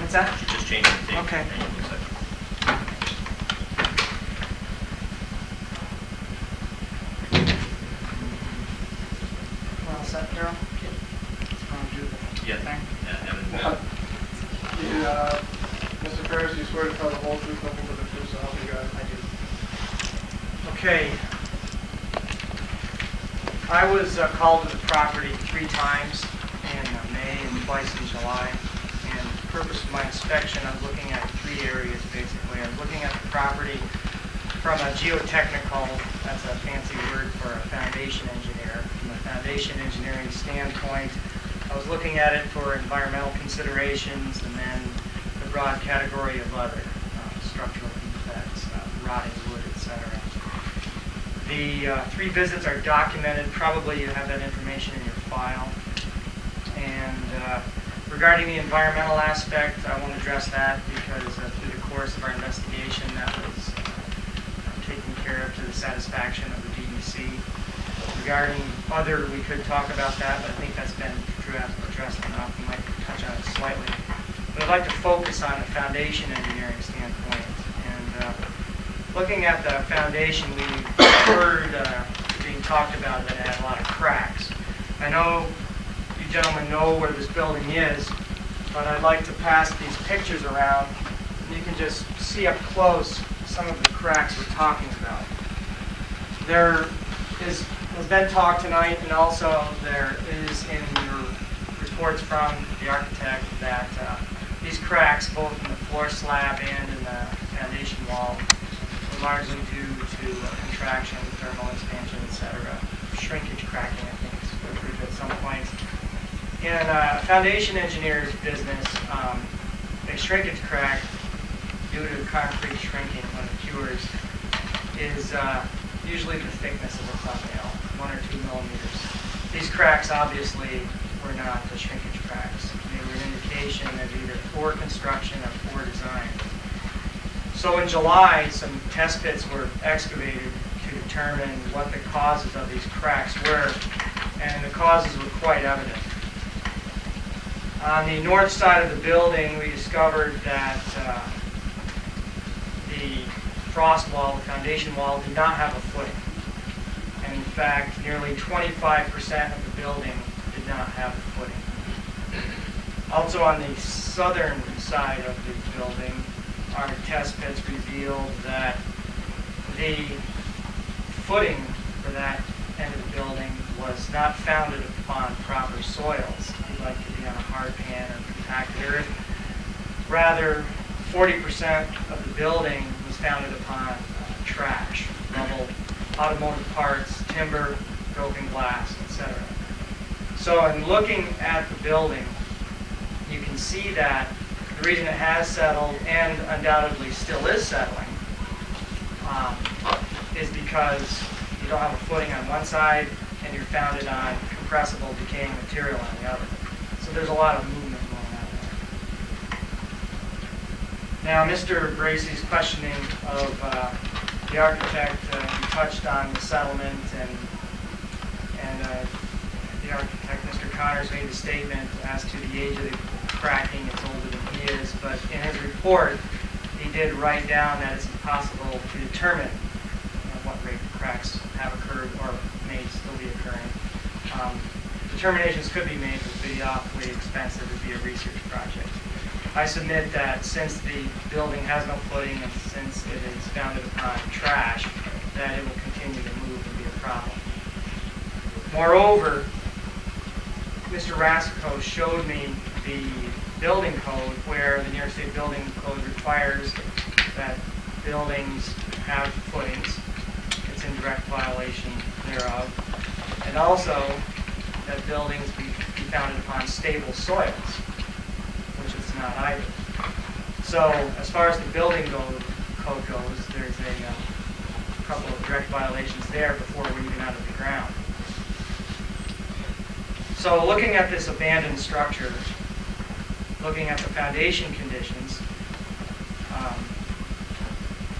What's that? Just change the date. Okay. Well set, Carol? Yeah, Evan. Mr. Ferris, you swear to tell the whole truth, nothing but the truth, so help you God? I do. Okay. I was called to the property 3 times in May and twice in July. And the purpose of my inspection, I was looking at 3 areas basically. I was looking at the property from a geotechnical, that's a fancy word for a foundation engineer. From a foundation engineering standpoint, I was looking at it for environmental considerations and then the broad category of other structural defects, rotting wood, etc. The 3 visits are documented. Probably you have that information in your file. And regarding the environmental aspect, I won't address that because through the course of our investigation, that was taken care of to the satisfaction of the DEC. Regarding other, we could talk about that, but I think that's been addressed enough. We might touch on it slightly. But I'd like to focus on the foundation engineering standpoint. And looking at the foundation, we heard being talked about that it had a lot of cracks. I know you gentlemen know where this building is, but I'd like to pass these pictures around. And you can just see up close some of the cracks we're talking about. There has been talk tonight, and also there is in your reports from the architect that these cracks, both in the floor slab and in the foundation wall, were largely due to contraction, thermal expansion, etc. Shrinkage cracking, I think, is referred to at some points. In a foundation engineer's business, a shrinkage crack due to concrete shrinking when it cures is usually the thickness of a thumbnail, 1 or 2 millimeters. These cracks obviously were not the shrinkage cracks. They were an indication of either poor construction or poor design. So in July, some test pits were excavated to determine what the causes of these cracks were, and the causes were quite evident. On the north side of the building, we discovered that the frost wall, the foundation wall, did not have a footing. And in fact, nearly 25% of the building did not have a footing. Also on the southern side of the building, our test pits revealed that the footing for that end of the building was not founded upon proper soils. We'd like to be on a hard pan or compacted earth. Rather, 40% of the building was founded upon trash, rubble, automotive parts, timber, broken glass, etc. So in looking at the building, you can see that the reason it has settled and undoubtedly still is settling is because you don't have a footing on one side and you're founded on compressible decaying material on the other. So there's a lot of movement going on there. Now, Mr. Bracey's questioning of the architect, he touched on the settlement, and the architect, Mr. Connors, made a statement as to the age of the cracking. It's older than he is, but in his report, he did write down that it's impossible to determine at what rate the cracks have occurred or may still be occurring. Determinations could be made, but would be awfully expensive. It would be a research project. I submit that since the building has no footing and since it is founded upon trash, that it will continue to move and be a problem. Moreover, Mr. Rasko showed me the building code where the New York State Building Code requires that buildings have footings. It's in direct violation thereof. And also that buildings be founded upon stable soils, which it's not either. So as far as the building code goes, there's a couple of direct violations there before we're even out of the ground. So looking at this abandoned structure, looking at the foundation conditions,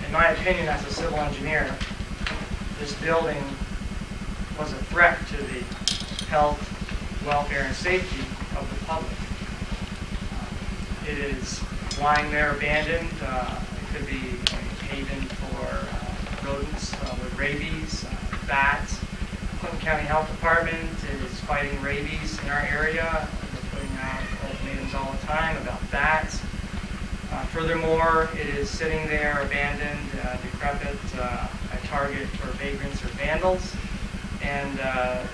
in my opinion as a civil engineer, this building was a threat to the health, welfare, and safety of the public. It is lying there abandoned. It could be a haven for rodents with rabies, bats. Clinton County Health Department is fighting rabies in our area. We're putting out ultimatums all the time about bats. Furthermore, it is sitting there abandoned, decrepit, a target for vagrants or vandals. And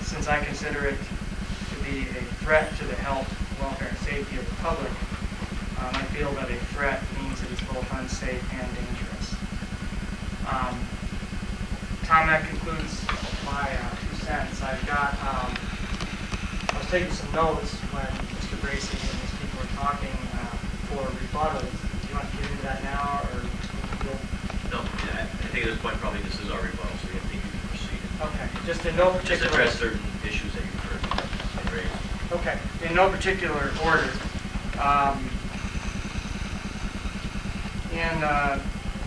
since I consider it to be a threat to the health, welfare, and safety of the public, I feel that a threat means it is both unsafe and dangerous. Tom, that concludes my 2 cents. I've got, I was taking some notes when Mr. Bracey and his people were talking for rebuttal. Do you want to get into that now, or No, I think at this point probably this is our rebuttal, so I think you can proceed. okay, just in no particular... Just address certain issues that you've heard and raised. Okay, in no particular order. In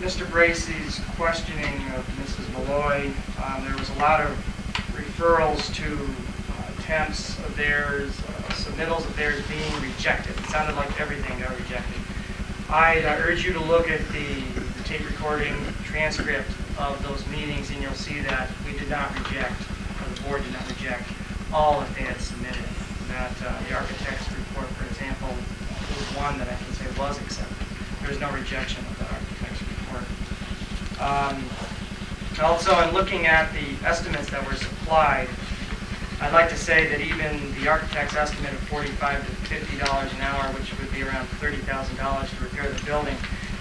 Mr. Bracey's questioning of Mrs. Malloy, there was a lot of referrals to attempts of theirs, submittals of theirs being rejected. It sounded like everything got rejected. I urge you to look at the tape recording transcript of those meetings, and you'll see that we did not reject, or the board did not reject, all that they had submitted. That the architect's report, for example, was one that I can say was accepted. There was no rejection of the architect's report. Also, in looking at the estimates that were supplied, I'd like to say that even the architect's estimate of $45 to $50 an hour, which would be around $30,000 to repair the building,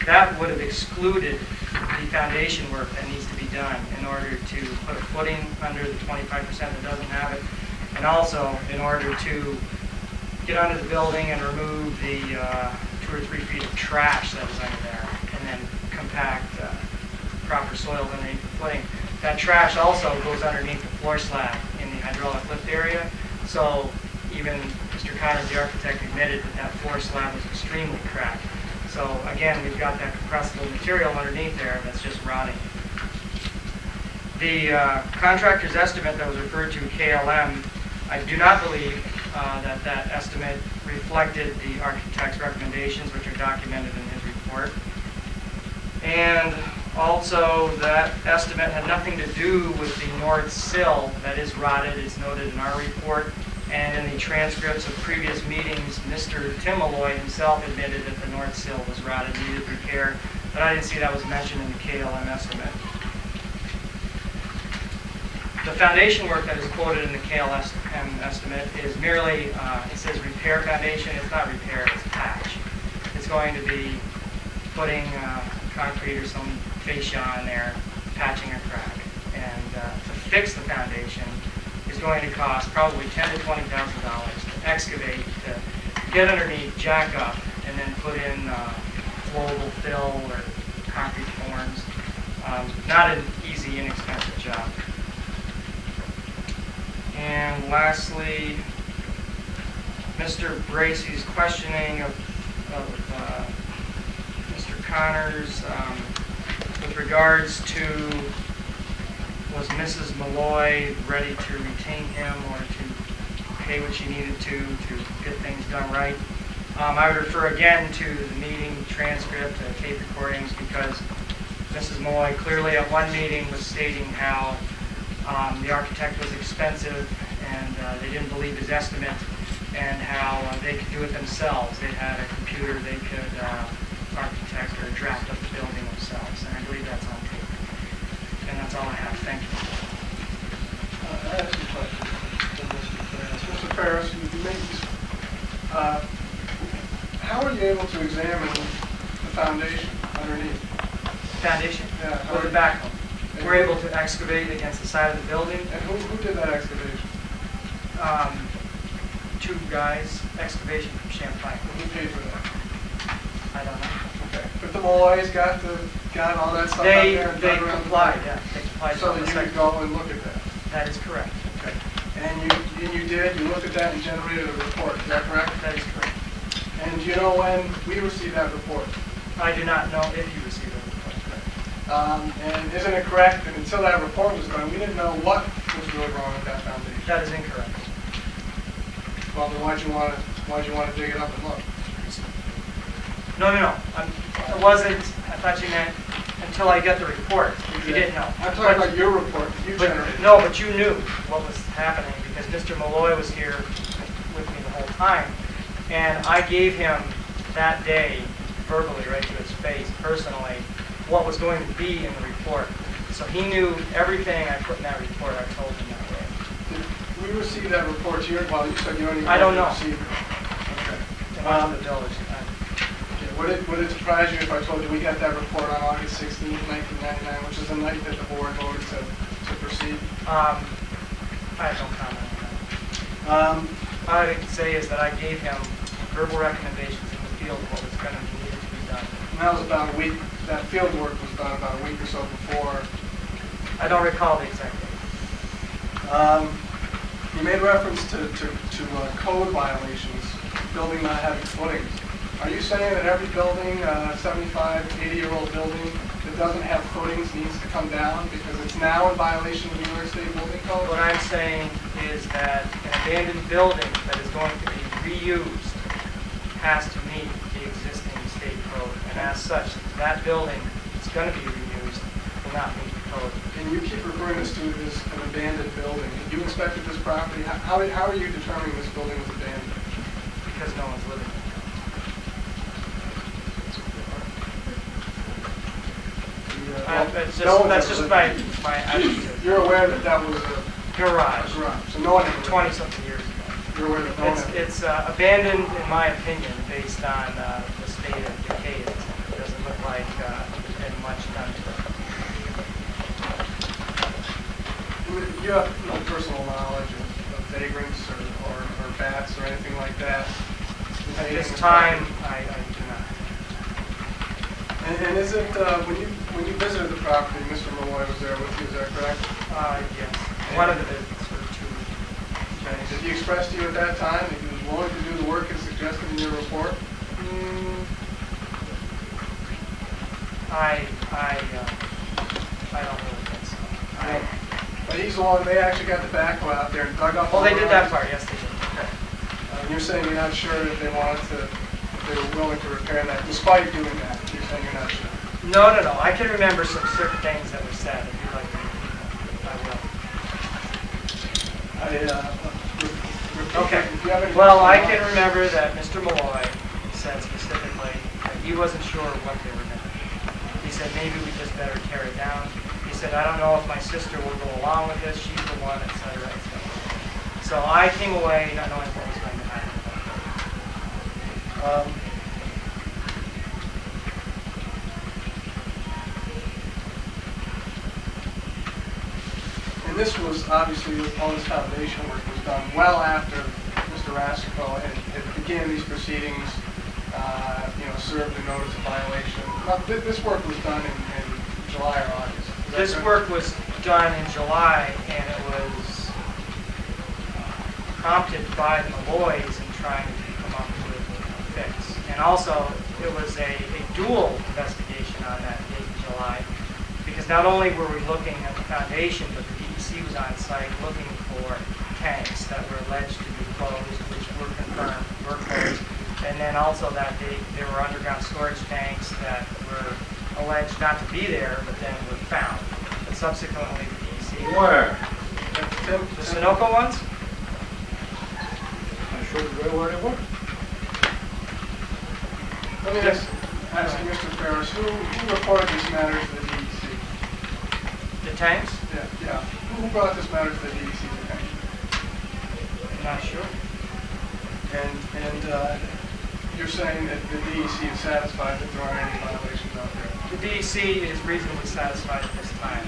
that would have excluded the foundation work that needs to be done in order to put a footing under the 25% that doesn't have it, and also in order to get under the building and remove the 2 or 3 feet of trash that is under there, and then compact proper soil underneath the footing. That trash also goes underneath the floor slab in the hydraulic lift area, so even Mr. Connors, the architect, admitted that that floor slab was extremely cracked. So again, we've got that compressible material underneath there that's just rotting. The contractor's estimate that was referred to, KLM, I do not believe that that estimate reflected the architect's recommendations, which are documented in his report. And also, that estimate had nothing to do with the north sill that is rotted, is noted in our report. And in the transcripts of previous meetings, Mr. Tim Malloy himself admitted that the north sill was rotted, needed repair, but I didn't see that was mentioned in the KLM estimate. The foundation work that is quoted in the KLM estimate is merely, it says repair foundation. It's not repair, it's patch. It's going to be putting concrete or some fascia on there, patching a crack. And to fix the foundation going to cost probably $10,000 to $20,000 to excavate, to get underneath, jack up, and then put in flowable fill or concrete forms. Not an easy, inexpensive job. And lastly, Mr. Bracey's questioning of Mr. Connors with regards to was Mrs. Malloy ready to retain him or to pay what she needed to get things done right. I would refer again to the meeting transcript, tape recordings, because Mrs. Malloy clearly at one meeting was stating how the architect was expensive and they didn't believe his estimate, and how they could do it themselves. They had a computer, they could architect or draft up the building themselves, and I believe that's on tape. And that's all I have. Thank you. I have some questions for Mr. Ferris. Mr. Ferris, you make these, how are you able to examine the foundation underneath? Foundation? Yeah. With the backhoe. We're able to excavate against the side of the building. And who did that excavation? Two guys, excavation from Champlain. Who paid for that? I don't know. Okay. But the Malloys got all that stuff out They there and dug around the complied, place? yeah. They complied. So with that the you could site. go and look at that? That is correct. Okay. And you did, you looked at that and generated a report, is that correct? That is correct. And do you know when we received that report? I do not know if you received it. And isn't it correct that until that report was done, we didn't know what was really wrong with that foundation? That is incorrect. Well, then why'd you want to dig it up and look? No. I wasn't, I thought you meant until I get the report. You didn't know. I'm talking about your report that you generated. No, but you knew what was happening because Mr. Malloy was here with me the whole time. And I gave him that day, verbally, right to his face, personally, what was going to be in the report. So he knew everything I put in that report. I told him that way. Did we receive that report here? Well, you said you don't even I don't know. Received it. Okay. It went to the village. Would it surprise you if I told you we got that report on August 16, 1999, which is the night that the board voted to proceed? I have no comment on that. All I can say is that I gave him verbal recommendations in the field of what was going to be needed to be done. And that was about a week, that field work was done about a week or so before. I don't recall the exact date. You made reference to code violations, building not having footings. Are you saying that every building, 75, 80-year-old building that doesn't have footings needs to come down because it's now in violation of the New York State Building Code? What I'm saying is that an abandoned building that is going to be reused has to meet the existing state code. And as such, that building that's going to be reused will not meet the code. And you keep referring this to as an abandoned building. You inspected this property. How are you determining this building was abandoned? Because no one's living there. That's just my attitude. You're aware that that was a Garage. garage, so no one ever... 20-something years ago. You're aware that no one ever... It's abandoned, in my opinion, based on the state of decay. It doesn't look like there's been much done to it. You have no personal knowledge of vagrants or bats or anything like that? At this time, I do not. And is it, when you visited the property, Mr. Malloy was there with you, is that correct? Yes. One of the visits were two. Okay. Did he express to you at that time that he was willing to do the work as suggested in your report? I don't really think so. But he's the one, they actually got the backhoe out there and dug up... Well, they did that part. part, yes, they did. Okay. You're saying you're not sure if they wanted to, if they were willing to repair that, despite doing that. You're saying you're not sure. No. I can remember some certain things that were said. If you'd like to repeat them, I will. Okay. If you have any Well, I questions- can remember that Mr. Malloy said specifically that he wasn't sure what they were doing. He said maybe we just better tear it down. He said, I don't know if my sister will go along with this. She's the one, et cetera, et cetera. So I came away not knowing what was going to happen. And this was, obviously, all this foundation work was done well after Mr. Rastico had began these proceedings, served a notice of violation. This work was done in July or August. Is that This correct? work was done in July, and it was prompted by the Malloys in trying to come up with a fix. And also, it was a dual investigation on that date in July, because not only were we looking at the foundation, but the DEC was on site looking for tanks that were alleged to be closed, which were confirmed, were closed. And then also that date, there were underground storage tanks that were alleged not to be there, but then were found. But subsequently, the DEC... Where? The Sunoco ones? I showed you where they were. Let me ask you, Mr. Ferris, who reported this matter to the DEC? The tanks? Yeah. Who brought this matter to the DEC's attention? I'm not sure. And you're saying that the DEC is satisfied that there aren't any violations out there? The DEC is reasonably satisfied at this time.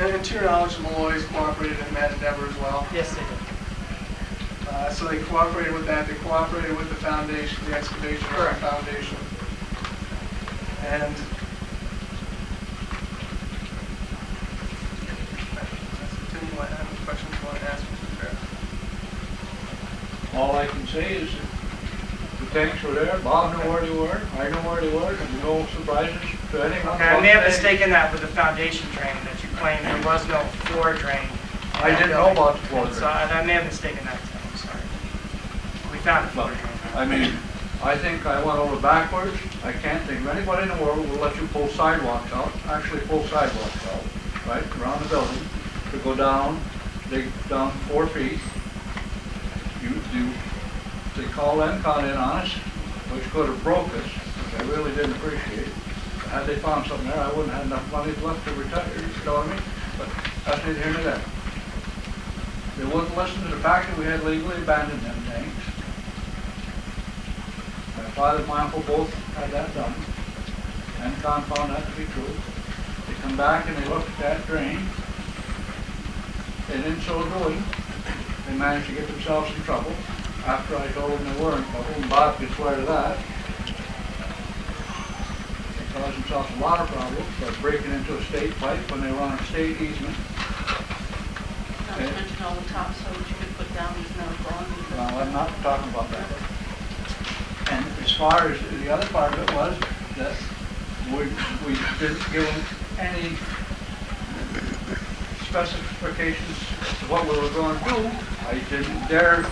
And to your knowledge, the Malloys cooperated in that endeavor as well? Yes, they did. So they cooperated with that, they cooperated with the foundation, the excavation of the foundation. And Tim, you want to have any questions you want to ask Mr. Ferris? All I can say is that the tanks were there, Bob knew where they were, I knew where they were, and no surprises to anyone. Okay, I may have mistaken that with the foundation drain, that you claimed there was no floor drain. I didn't know about the floor So drain. I may have mistaken that, Tim, I'm sorry. We found a floor drain. I mean, I think I went over backwards. I can't think of anybody in the world who will let you pull sidewalks out, actually pull sidewalks out, right, around the building, to go down, dig down 4 feet. They call NCON in on us, which could have broke us, which I really didn't appreciate. Had they found something there, I wouldn't have enough money left to retire, you know what I mean? But that's neither here nor there. They wouldn't listen to the fact that we had legally abandoned them tanks. My father and my uncle both had that done. NCON found that to be true. They come back and they look at that drain, and in so doing, they managed to get themselves in trouble. After I told them they were in trouble, and Bob could swear to that. They caused themselves a lot of problems by breaking into a state pipe when they were on a state easement. Not to mention all the topsoil you could put down is now gone. Well, I'm not talking about that. And as far as the other part of it was that we didn't give them any specifications as to what we were going to do. I didn't dare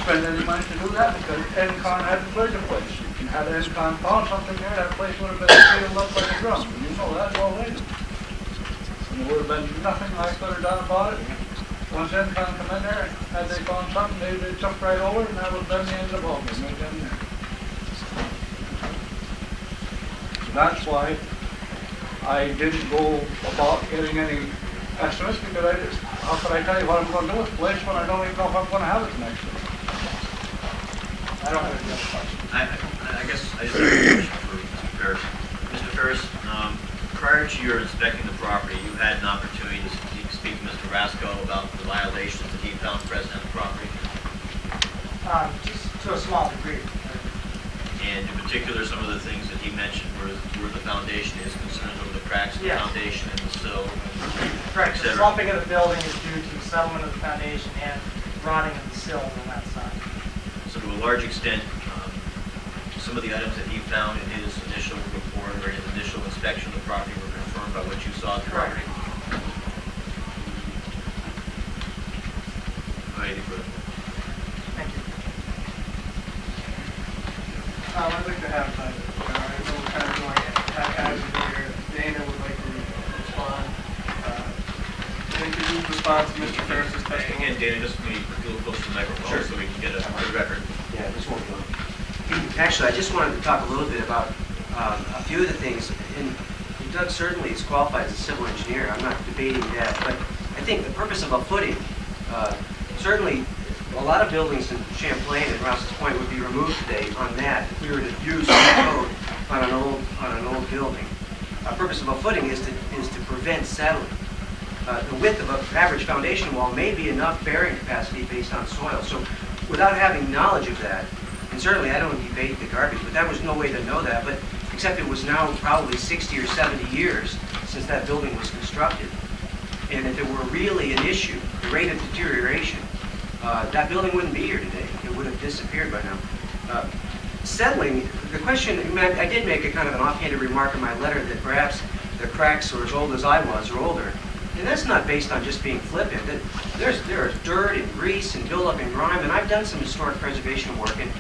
spend any money to do that because NCON hadn't cleared the place. And had NCON found something there, that place would have been sealed up like a drum. And you know that already. And there would have been nothing I could have done about it. Once NCON come in there, had they found something, they jumped right over it, and that would have been the end of the ballgame right then and there. So that's why I didn't go about getting any estimates, because how could I tell you what I'm going to do with the place when I don't even know if I'm going to have it next year? I don't have any other questions. I guess I just have a question for Mr. Ferris. Mr. Ferris, prior to your inspecting the property, you had an opportunity to speak to Mr. Rasco about the violations that he found present on the property, Just to a small degree. and in particular, some of the things that he mentioned were the foundation is concerned over the cracks in the Yes. foundation and the sill, Correct, the etc. slumping of the building is due to settlement of the foundation and rotting of the sills on that side. So to a large extent, some of the items that he found in his initial report or his initial inspection of the property were confirmed by what you saw at the Correct. property? Anything further? Thank you. I'd like to have, I know we're kind of going haphazard here. Dana would like to respond. Dana, could you respond to Mr. Ferris's testimony? Again, Dana, just maybe a little closer to the microphone so we can get a good record. Yeah, this won't go. Actually, I just wanted to talk a little bit about a few of the things. And Doug certainly is qualified as a civil engineer. I'm not debating that. But I think the purpose of a footing, certainly a lot of buildings in Champlain and Rouses Point would be removed today on that if we were to use that code on an old building. The purpose of a footing is to prevent settling. the width of an average foundation wall may be enough bearing capacity based on soil. So without having knowledge of that, and certainly I don't debate the garbage, but there was no way to know that, but except it was now probably 60 or 70 years since that building was constructed. And if it were really an issue, the rate of deterioration, that building wouldn't be here today. It would have disappeared by now. Settling, the question, I did make a kind of an offhanded remark in my letter that perhaps the cracks are as old as I was or older. And that's not based on just being flippant. There is dirt and grease and buildup and grime, and I've done some historic preservation work, and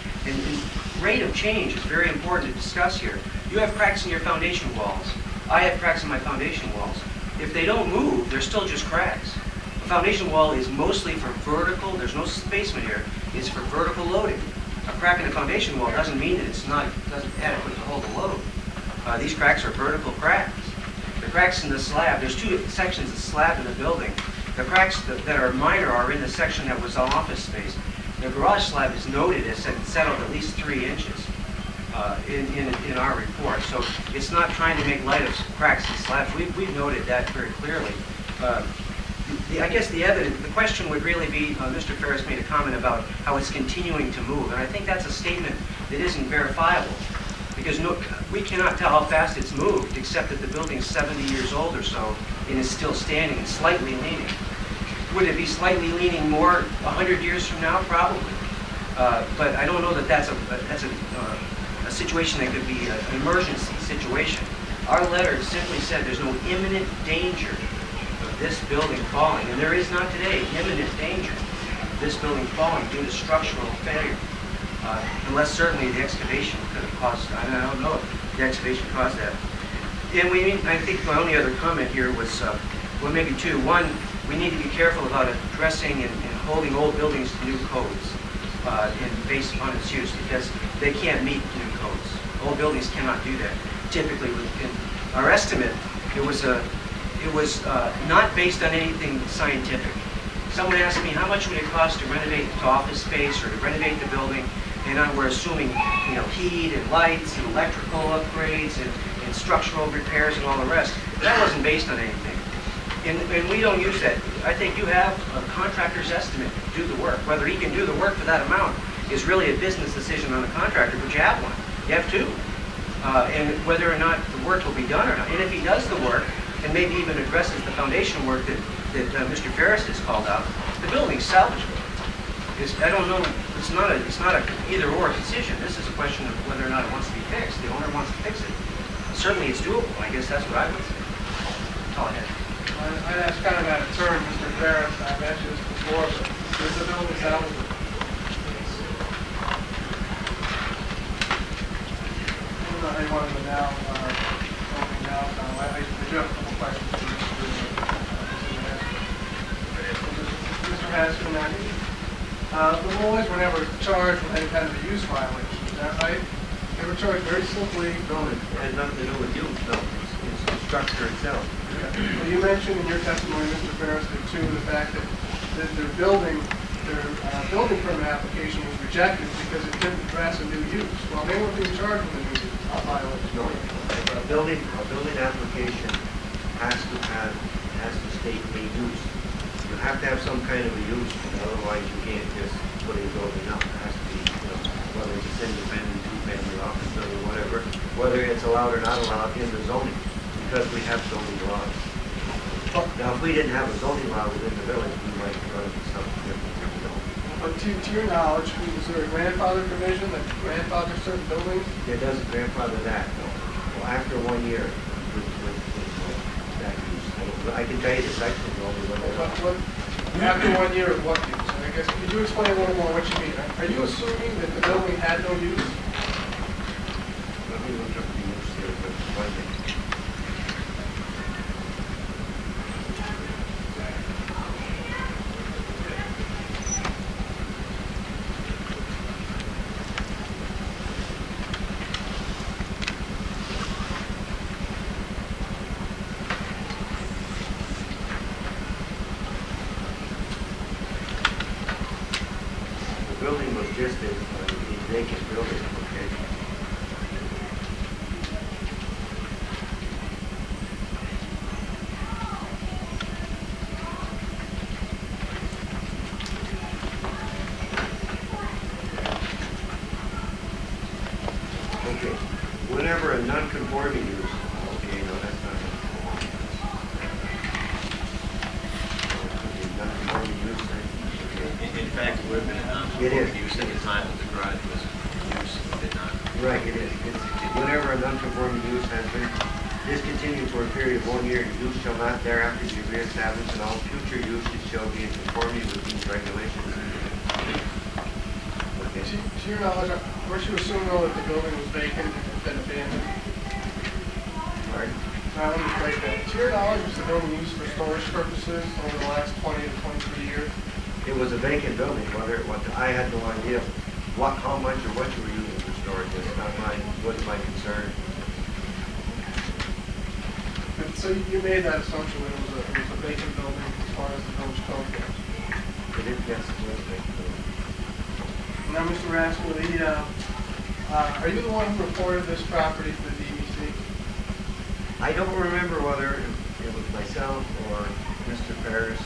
rate of change is very important to discuss here. You have cracks in your foundation walls. I have cracks in my foundation walls. If they don't move, they're still just cracks. A foundation wall is mostly for vertical, there's no spacement here, it's for vertical loading. A crack in the foundation wall doesn't mean that doesn't adequate to hold the load. These cracks are vertical cracks. The cracks in the slab, there's two sections of slab in the building. The cracks that are minor are in the section that was office space. The garage slab is noted as settled at least 3 inches in our report. So it's not trying to make light of cracks in slabs. We've noted that very clearly. I guess the question would really be, Mr. Ferris made a comment about how it's continuing to move, and I think that's a statement that isn't verifiable, because we cannot tell how fast it's moved, except that the building's 70 years old or so, and is still standing and slightly leaning. Would it be slightly leaning more 100 years from now? Probably. But I don't know that that's a situation that could be an emergency situation. Our letter simply said there's no imminent danger of this building falling, and there is not today imminent danger of this building falling due to structural failure, unless certainly the excavation could have caused. I don't know if the excavation caused that. And I think my only other comment here was, well, maybe two. One, we need to be careful about addressing and holding old buildings to new codes based upon its use, because they can't meet new codes. Old buildings cannot do that. Typically, in our estimate, it was not based on anything scientific. Someone asked me, how much would it cost to renovate to office space or to renovate the building? And we're assuming, heat and lights and electrical upgrades and structural repairs and all the rest. That wasn't based on anything. And we don't use that. I think you have a contractor's estimate to do the work. Whether he can do the work for that amount is really a business decision on the contractor, but you have one. You have two. And whether or not the work will be done or not. And if he does the work, and maybe even addresses the foundation work that Mr. Ferris has called out, the building's salvageable. I don't know, it's not a either-or decision. This is a question of whether or not it wants to be fixed. The owner wants to fix it. Certainly it's doable. I guess that's what I would say. That's all I had. I'd ask kind of out of turn, Mr. Ferris, I've asked you this before, but is the building salvageable? I don't know how you want to now, I do have a couple questions for Mr. Haskell. The Malloys were never charged with any kind of a use violation, is that right? They were charged very simply. No, it had nothing to do with you, no. It's the structure itself. Well, you mentioned in your testimony, Mr. Ferris, too, the fact that their building permit application was rejected because it didn't address a new use. Well, they weren't being charged with a new use violation. No, a building application has to state a use. You have to have some kind of a use, otherwise you can't just put a building up. It has to be, whether it's a single-family, two-family office building, whatever, whether it's allowed or not allowed in the zoning, because we have zoning laws. Now, if we didn't have a zoning law within the village, we might run into something different. But to your knowledge, was there a grandfather provision that grandfathers certain buildings? It doesn't grandfather that, no. Well, after 1 year with that use. I can tell you the section only when After 1 year of what use? And I guess, could you explain a little more what you mean? Are you assuming that the building had no use? Let me look up the use here, but one thing. The building was just a vacant building, okay? It is. Use at the time that the garage was used, did not. Right, it is. It's whenever a non-conforming use has been discontinued for a period of 1 year, use shall not thereafter be reestablished, and all future uses shall be in conformity with these regulations. Okay. To your knowledge, weren't you assuming though that the building was vacant and had been abandoned? Pardon? Now, let me break that. To your knowledge, was the building used for storage purposes over the last 20 to 23 years? It was a vacant building, I had no idea how much or what you were using for storage. It's not wasn't my concern. And so you made that assumption that it was a vacant building as far as the village code goes. It is, yes, it was a vacant building. Now, Mr. Raskol, are you the one who reported this property to the DEC? I don't remember whether it was myself or Mr. Ferris.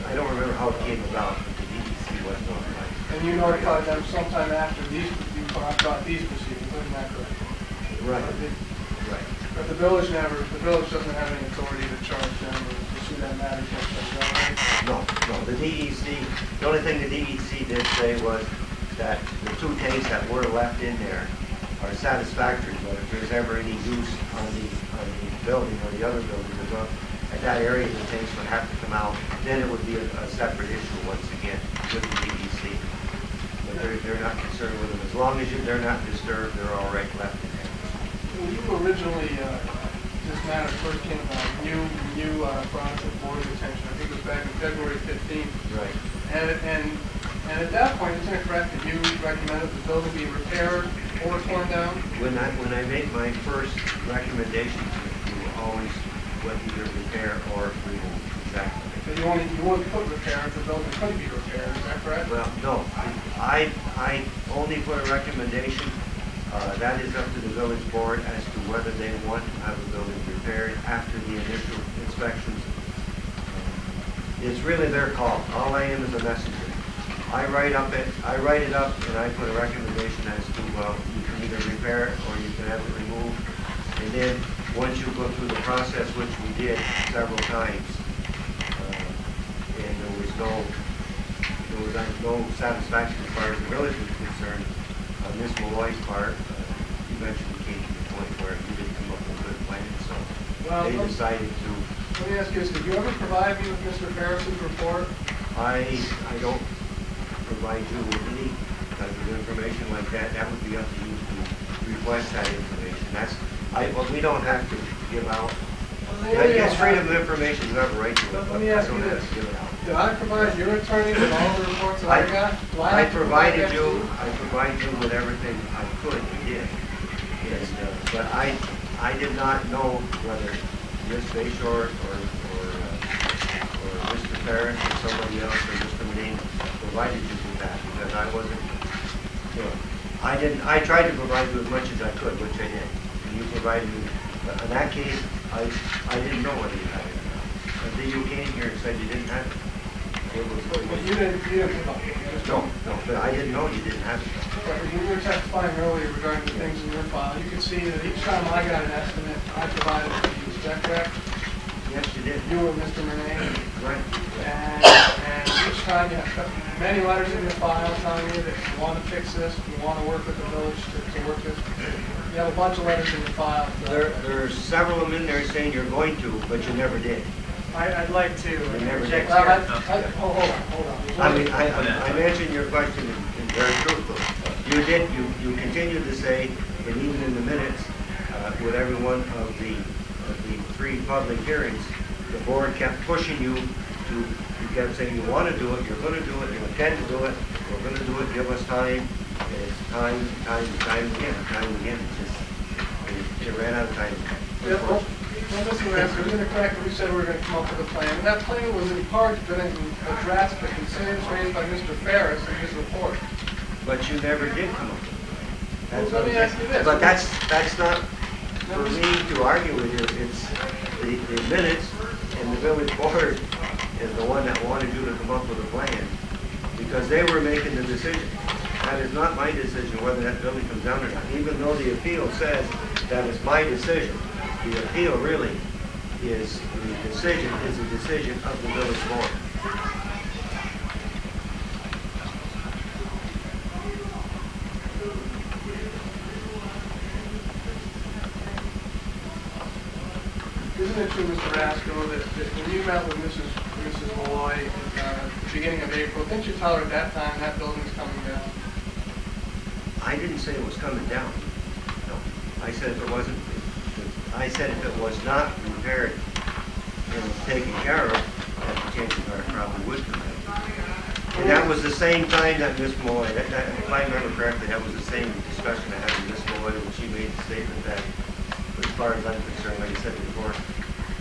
I don't remember how it came about, but the DEC was notified. And you notified them sometime after you brought these proceedings, isn't that correct? Right. Right. But the village doesn't have any authority to charge them or pursue that matter against them, right? No, the DEC, the only thing the DEC did say was that the 2 tanks that were left in there are satisfactory, but if there's ever any use on the building or the other building as well, at that area the tanks would have to come out, then it would be a separate issue once again with the DEC. But they're not concerned with them. As long as they're not disturbed, they're all right left in there. Well, you originally, this matter first came about, you brought it to the board's attention, I think it was back in February 15th. Right. And at that point, isn't it correct that you recommended the building be repaired or torn down? When I made my first recommendation, you always went either repair or remove. Exactly. So you wouldn't put repair if the building couldn't be repaired, is that correct? Well, no, I only put a recommendation, that is up to the village board as to whether they want to have the building repaired after the initial inspections. It's really their call. All I am is a messenger. I write it up and I put a recommendation as to, well, you can either repair it or you can have it removed. And then, once you go through the process, which we did several times, and there was no satisfaction as far as the village was concerned, on Ms. Malloy's part, eventually came to the point where we didn't come up with a good plan, so they decided to. Let me ask you this, did you ever provide me with Mr. Ferris's report? I don't provide you with any type of information like that. That would be up to you to request that information. We don't have to give out. It's freedom of information, you have a right to it. Let me ask you this. Did I provide your attorney with all the reports that I got? I provided you with everything I could and did. Yes, but I did not know whether Ms. Bayshore or Mr. Ferris or somebody else or Mr. Manning provided you with that because I wasn't, I tried to provide you as much as I could, which I did. And you provided me. But in that case, I didn't know whether you had it or not. Until you came here and said you didn't have it. But you didn't give up. No, but I didn't know you didn't have it. But when you were testifying earlier regarding the things in your file, you could see that each time I got an estimate, I provided it to you. Is that correct? Yes, you did. You and Mr. Renee? Right. And each time you have many letters in your file telling you that you want to fix this, you want to work with the village to work this. You have a bunch of letters in your file. There are several of them in there saying you're going to, but you never did. I'd like to interject Well, here. hold on. I mean, I'm answering your question in very truthful. You continued to say, and even in the minutes, with every one of the 3 public hearings, the board kept pushing you you kept saying you want to do it, you're going to do it, you intend to do it, we're going to do it, give us time, and it's time again. It's just, it ran out of time. Yeah, well, Mr. Ransky, we're going to correct, we said we were going to come up with a plan, and that plan was in part going to address the concerns raised by Mr. Ferris in his report. But you never did come up with it. Well, let me ask you this. But that's not for me to argue with you. It's the minutes, and the village board is the one that wanted you to come up with a plan, because they were making the decision. That is not my decision whether that building comes down or not. Even though the appeal says that it's my decision, the appeal really is a decision of the village board. isn't it true, Mr. Rasco, that when you met with Mrs. Malloy at the beginning of April, didn't you tell her at that time that building's coming down? I didn't say it was coming down. No. I said if it wasn't, I said if it was not repaired and taken care of, that the change of heart probably would come down. And that was the same time that Miss Malloy, if I remember correctly, that was the same discussion I had with Miss Malloy when she made the statement that, as far as I'm concerned, like I said before,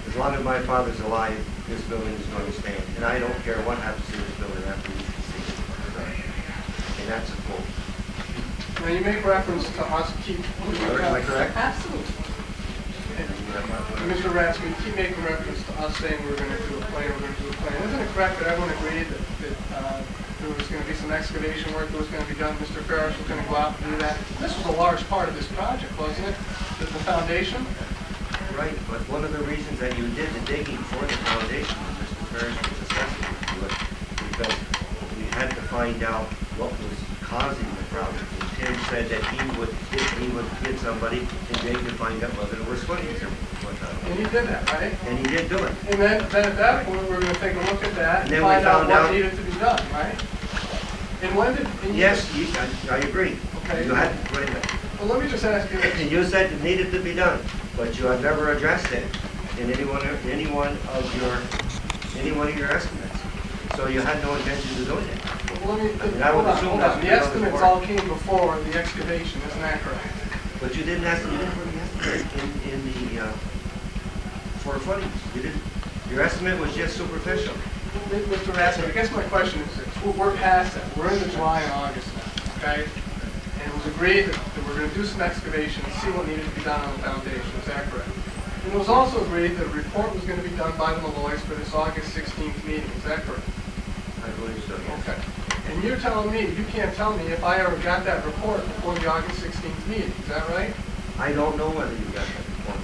as long as my father's alive, this building is going to stand. And I don't care what happens to this building after we see it. And that's a quote. Now, you make reference to us keep... Am I correct? Absolutely. Mr. Rasco, you keep making reference to us saying we're going to do a plan, Isn't it correct that everyone agreed that there was going to be some excavation work that was going to be done? Mr. Ferris was going to go out and do that. This was a large part of this project, wasn't it? The foundation? Right, but one of the reasons that you did the digging for the foundation, Mr. Ferris was assessing to it, because we had to find out what was causing the problem. And Tim said that he would get somebody and dig to find out whether there was footings or whatnot. And he did that, right? And he did do it. And then at that point, we're going to take a look at that And then and we find out found what out- needed to be done, right? And when did... and you- Yes, I agree. Okay. You had, wait a minute. Well, let me just ask you this. And you said it needed to be done, but you have never addressed it in any one of your estimates. So you had no intention of doing it. Well, let me, I mean, I would assume hold that's on. The what it was estimates for. all came before the excavation, isn't that correct? But you didn't put the estimate in the, for footings. You didn't, your estimate was just superficial. Mr. Raskin, I guess my question is this. We're past that. We're into July and August now, okay? And it was agreed that we're going to do some excavation and see what needed to be done on the foundation. Is that correct? And it was also agreed that a report was going to be done by the Malloys for this August 16th meeting. Is that correct? I believe so, yes. Okay. And you're telling me, you can't tell me if I ever got that report before the August 16th meeting. Is that right? I don't know whether you got that report.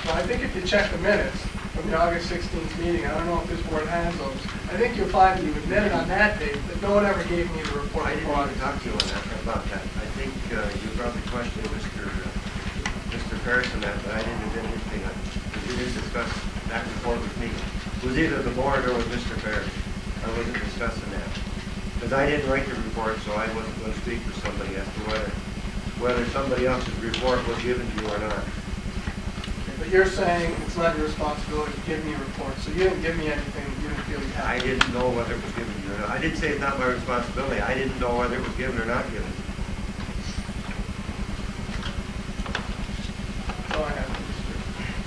Well, I think if you check the minutes from the August 16th meeting, I don't know if this board has those, I think you'll find that you admitted on that date that no one ever gave me the report. I didn't want to talk to you on that, about that. I think you probably questioned Mr. Ferris on that, but I didn't admit anything on it. You didn't discuss that report with me. It was either the board or with Mr. Ferris. I wasn't discussing that. Because I didn't write the report, so I wasn't going to speak for somebody as to whether somebody else's report was given to you or not. But you're saying it's not your responsibility to give me a report, so you didn't give me anything you didn't feel you had. I didn't know whether it was given to you or not. I didn't say it's not my responsibility. I didn't know whether it was given or not given. That's all I have, Mr.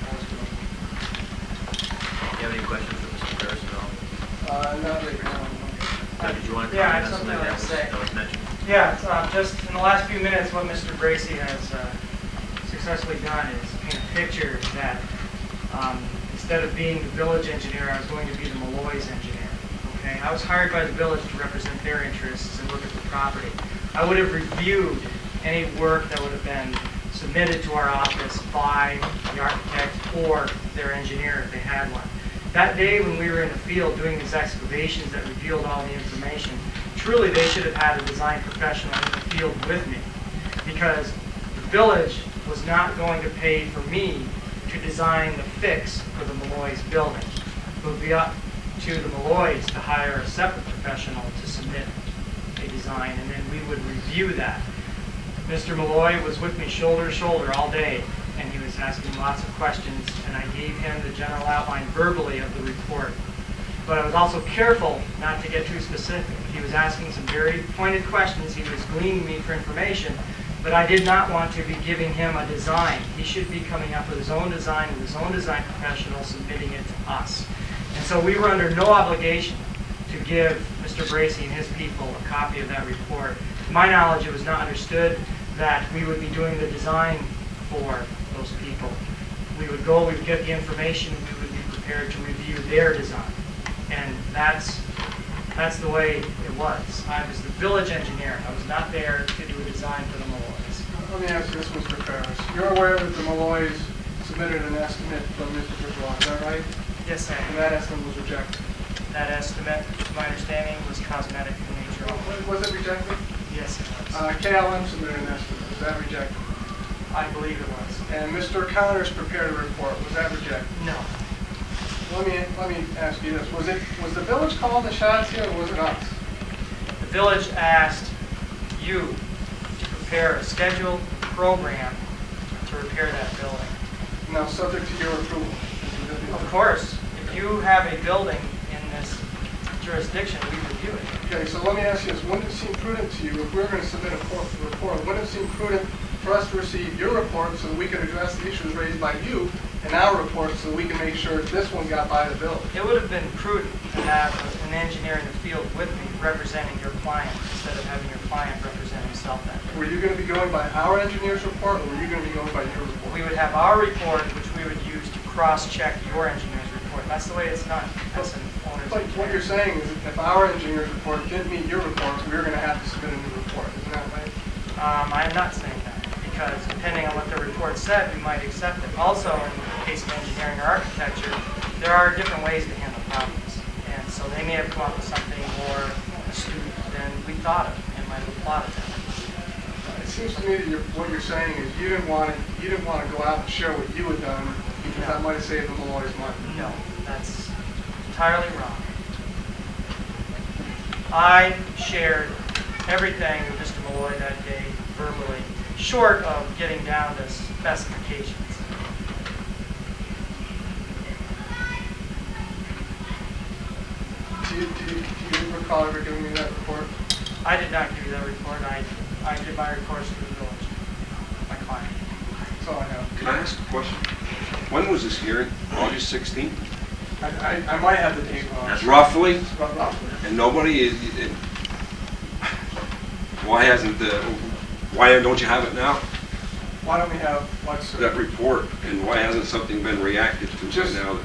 Raskin. Do you have any questions for Mr. Ferris at all? Not right now. Did you want to Yeah, I comment on have something something that to say. was mentioned? Yeah, just in the last few minutes, what Mr. Bracy has successfully done is paint a picture that instead of being the village engineer, I was going to be the Malloy's engineer. Okay, I was hired by the village to represent their interests and look at the property. I would have reviewed any work that would have been submitted to our office by the architect or their engineer if they had one. That day when we were in the field doing these excavations that revealed all the information, truly they should have had a design professional in the field with me, because the village was not going to pay for me to design the fix for the Malloy's building. It would be up to the Malloy's to hire a separate professional to submit a design, and then we would review that. Mr. Malloy was with me shoulder to shoulder all day, and he was asking lots of questions, and I gave him the general outline verbally of the report. But I was also careful not to get too specific. He was asking some very pointed questions. He was gleaning me for information, but I did not want to be giving him a design. He should be coming up with his own design, with his own design professional, submitting it to us. And so we were under no obligation to give Mr. Bracy and his people a copy of that report. To my knowledge, it was not understood that we would be doing the design for those people. We would go, we would get the information, we would be prepared to review their design. And that's the way it was. I was the village engineer. I was not there to do a design for the Malloys. Let me ask you this, Mr. Ferris. You're aware that the Malloys submitted an estimate from Mr. Bourgeois, is that right? Yes, I And am. that estimate was rejected. That estimate, to my understanding, was cosmetic in nature. Was it rejected? Yes, it was. KLM submitted an estimate. Was that rejected? I believe it was. And Mr. Connors prepared a report. Was that rejected? No. let me ask you this. Was the village calling the shots here, or was it us? The village asked you to prepare a scheduled program to repair that building. Now, subject to your approval. Of course, if you have a building in this jurisdiction, we review it. Okay, so let me ask you this. Wouldn't it seem prudent to you, if we're going to submit a report, wouldn't it seem prudent for us to receive your report so that we can address the issues raised by you in our report so that we can make sure this one got by the village? It would have been prudent to have an engineer in the field with me representing your client instead of having your client represent himself that way. Were you going to be going by our engineer's report, or were you going to be going by your report? We would have our report, which we would use to cross-check your engineer's report. That's the way it's done. That's an owner's But what you're saying is that if our engineer's report didn't meet your report, we were going to have to submit a new report. Isn't that right? I am not saying that, because depending on what the report said, we might accept it. Also, in the case of engineering or architecture, there are different ways to handle problems. And so they may have come up with something more astute than we thought of and might have plotted that. It seems to me that what you're saying is you didn't want to go out and share what you had done because that might have saved the Malloy's money. No, that's entirely wrong. I shared everything with Mr. Malloy that day verbally, short of getting down to specifications. Do you recall ever giving me that report? I did not give you that report. I did my reports to the village, my client. That's all I have. Can I ask a question? When was this hearing? August 16th? I might have the date wrong. Roughly? Roughly. And nobody is, why don't you have it now? Why don't we have what's That report, and why hasn't something been reacted to Just- by now?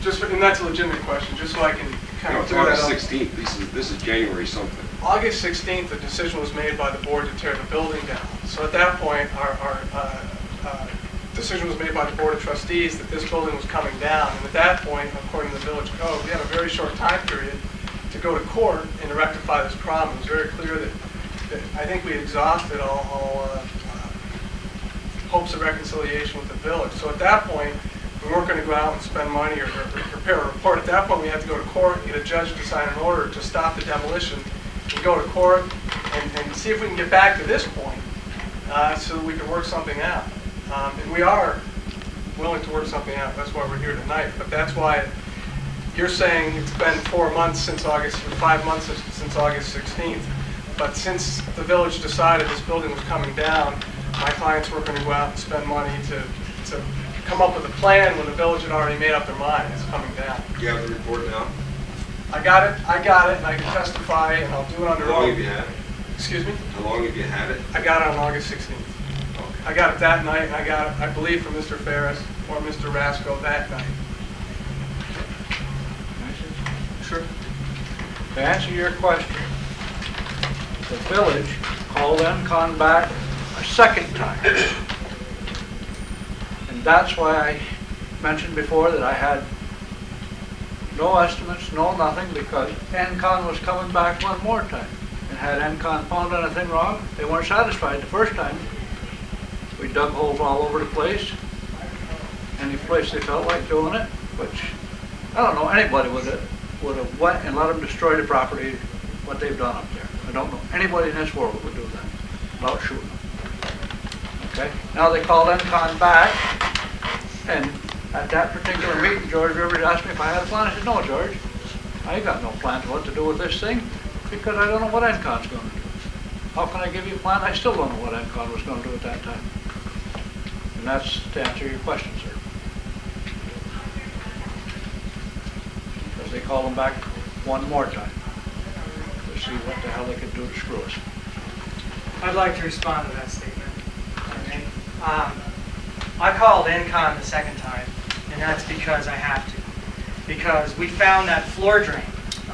and that's a legitimate question, just so I can kind No, of it's clear that August up. 16th, this is January something. August 16th, the decision was made by the board to tear the building down. So at that point, our decision was made by the board of trustees that this building was coming down. And at that point, according to the village code, we had a very short time period to go to court and to rectify this problem. It was very clear that I think we exhausted all hopes of reconciliation with the village. So at that point, we weren't going to go out and spend money or prepare a report. At that point, we had to go to court, get a judge to sign an order to stop the demolition, and go to court and see if we can get back to this point so that we can work something out. And we are willing to work something out. That's why we're here tonight. But that's why you're saying it's been 4 months since August, or 5 months since August 16th. But since the village decided this building was coming down, my clients were going to go out and spend money to come up with a plan when the village had already made up their mind it's coming down. Do you have the report now? I got it, and I can testify, and I'll do it under How long oath. have you had it? Excuse me? How long have you had it? I got it on August 16th. I got it that night, and I got it, I believe, from Mr. Ferris or Mr. Rasco that night. Sure. To answer your question, the village called NCON back a second time. And that's why I mentioned before that I had no estimates, no nothing, because NCON was coming back one more time. And had NCON found anything wrong, they weren't satisfied the first time. We dug holes all over the place, any place they felt like doing it, which, I don't know, anybody would have went and let them destroy the property, what they've done up there. I don't know anybody in this world that would do that, without shooting them. Okay, now they called NCON back, and at that particular meeting, George Rivers asked me if I had a plan. I said, no, George, I ain't got no plans what to do with this thing, because I don't know what NCON's gonna do. How can I give you a plan? I still don't know what NCON was gonna do at that time. And that's to answer your question, sir. Because they called them back one more time to see what the hell they could do to screw us. I'd like to respond to that statement. Okay. I called NCON the second time, and that's because I have to. Because we found that floor drain,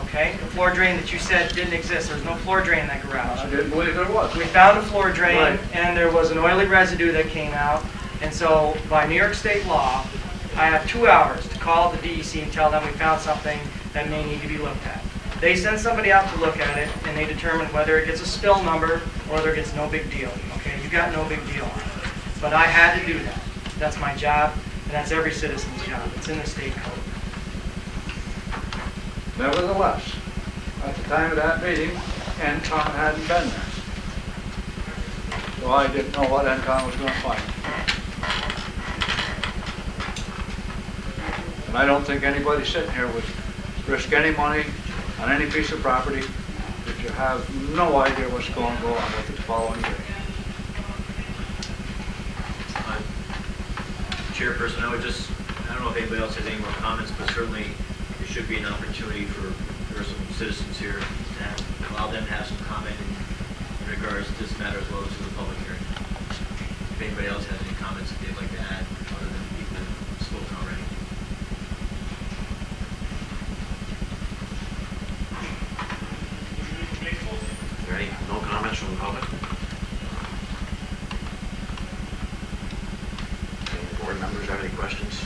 okay? The floor drain that you said didn't exist. There was no floor drain in that garage. I didn't believe there was. We found a floor drain, Right. and there was an oily residue that came out. And so, by New York State law, I have 2 hours to call the DEC and tell them we found something that may need to be looked at. They send somebody out to look at it, and they determine whether it gets a spill number or whether it gets no big deal. Okay, you got no big deal on it. But I had to do that. That's my job, and that's every citizen's job. It's in the state code. Nevertheless, at the time of that meeting, NCON hadn't been there. So I didn't know what NCON was going to find. And I don't think anybody sitting here would risk any money on any piece of property if you have no idea what's going to go on with it the following day. Chairperson, I don't know if anybody else has any more comments, but certainly there should be an opportunity for, there are some citizens here to allow them to have some comment in regards to this matter as well as to the public hearing. If anybody else has any comments that they'd like to add, other than people that have spoken already. Is there any, no comments from the public? Any board members have any questions?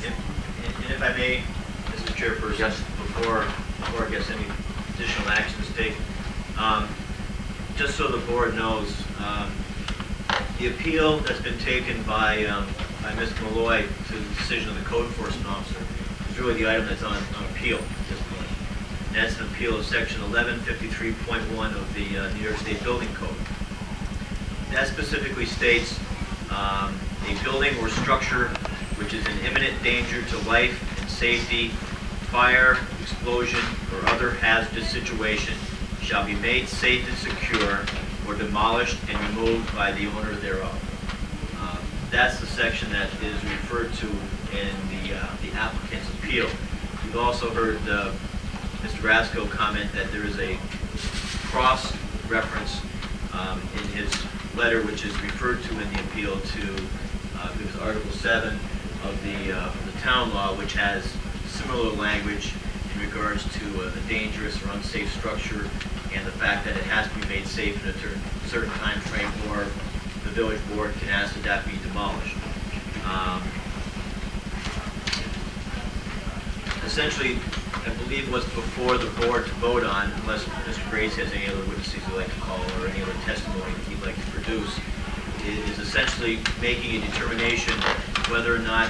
And if I may, Mr. Chairperson, Yes. before I guess any additional action is taken, just so the board knows, the appeal that's been taken by Mr. Malloy to the decision of the code enforcement officer is really the item that's on appeal at this point. And that's an appeal of section 1153.1 of the New York State Building Code. That specifically states a building or structure which is in imminent danger to life and safety, fire, explosion, or other hazardous situation shall be made safe and secure or demolished and removed by the owner thereof. That's the section that is referred to in the applicant's appeal. We've also heard Mr. Rasco comment that there is a cross-reference in his letter, which is referred to in the appeal to it was Article 7 of the town law, which has similar language in regards to a dangerous or unsafe structure and the fact that it has to be made safe in a certain time frame, or the village board can ask that that be demolished. Essentially, I believe what's before the board to vote on, unless Mr. Grace has any other witnesses he'd like to call or any other testimony that he'd like to produce, is essentially making a determination whether or not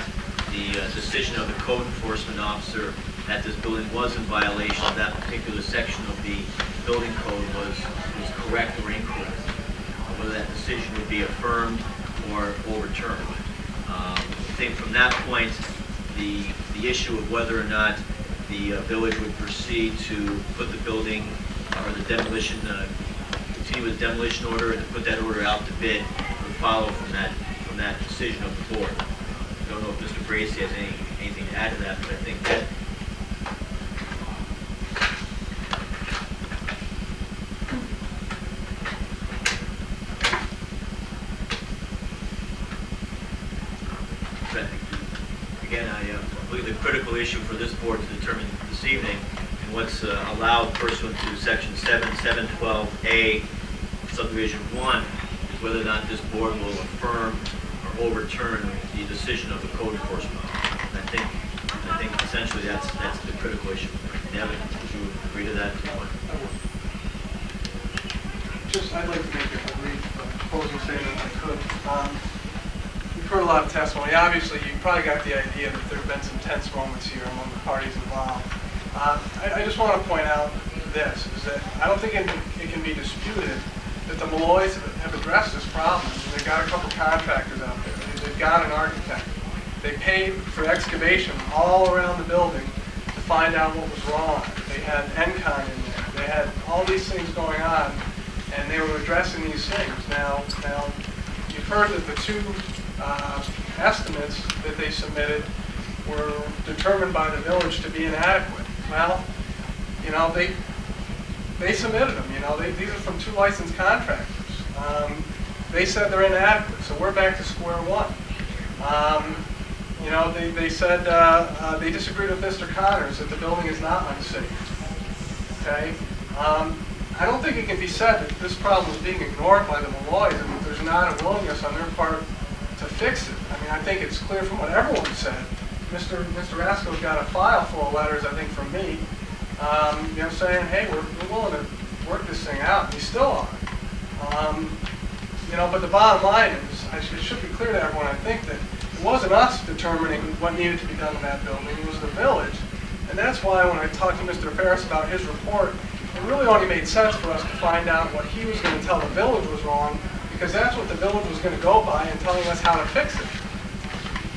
the decision of the code enforcement officer that this building was in violation of that particular section of the building code was correct or incorrect, whether that decision would be affirmed or overturned. I think from that point, the issue of whether or not the village would proceed to put the building or the demolition, continue with the demolition order and to put that order out to bid would follow from that decision of the board. I don't know if Mr. Bracy has anything to add to that, but I think that again, I believe the critical issue for this board to determine this evening and what's allowed pursuant to section 712A subdivision 1 is whether or not this board will affirm or overturn the decision of the code enforcement officer. And I think essentially that's the critical issue. Devin, would you agree to that? I'd like to make a brief closing statement if I could. We've heard a lot of testimony. Obviously, you probably got the idea that there have been some tense moments here among the parties involved. I just want to point out this, is that I don't think it can be disputed that the Malloys have addressed this problem. They've got a couple contractors out there. They've got an architect. They paid for excavation all around the building to find out what was wrong. They had NCON in there. They had all these things going on, and they were addressing these things. Now you've heard that the two estimates that they submitted were determined by the village to be inadequate. Well, you know, they submitted them. You know, these are from two licensed contractors. They said they're inadequate, so we're back to square one. You know, they said they disagreed with Mr. Connors that the building is not unsafe. Okay. I don't think it can be said that this problem is being ignored by the Malloys and that there's not a willingness on their part to fix it. I mean, I think it's clear from what everyone said. Mr. Rasco's got a file full of letters, I think, from me, you know, saying, hey, we're willing to work this thing out. We still are. But the bottom line is, it should be clear to everyone, I think, that it wasn't us determining what needed to be done in that building, it was the village. And that's why when I talked to Mr. Ferris about his report, it really only made sense for us to find out what he was going to tell the village was wrong, because that's what the village was going to go by in telling us how to fix it.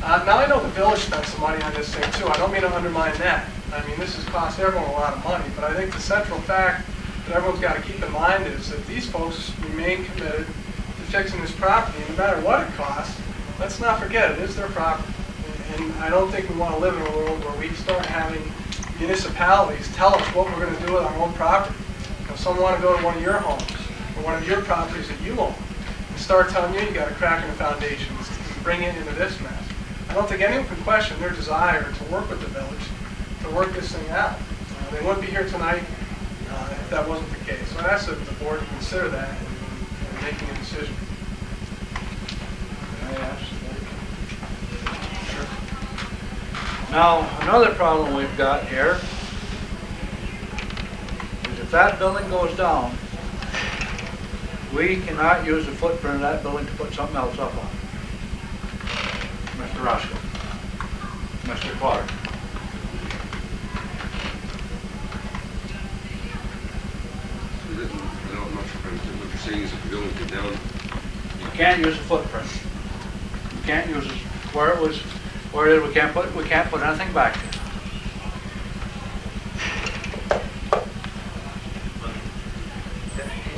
Now I know the village spent some money on this thing too, I don't mean to undermine that. I mean, this has cost everyone a lot of money, but I think the central fact that everyone's got to keep in mind is that these folks remain committed to fixing this property, and no matter what it costs, let's not forget, it is their property. And I don't think we want to live in a world where we start having municipalities tell us what we're going to do with our own property. If someone want to go to one of your homes, or one of your properties that you own, and start telling you got a crack in the foundations, and bring it into this mess. I don't think anyone can question their desire to work with the village, to work this thing out. They wouldn't be here tonight if that wasn't the case. So I ask that the board to consider that in making a decision. Can I ask? Sure. Now, another problem we've got here is if that building goes down, we cannot use the footprint of that building to put something else up on. Mr. Roscoe, Mr. Clark. I'm not sure what you're saying is if the building goes down, You can't use the footprint. You can't use it where it was, where it is, we can't put anything back there.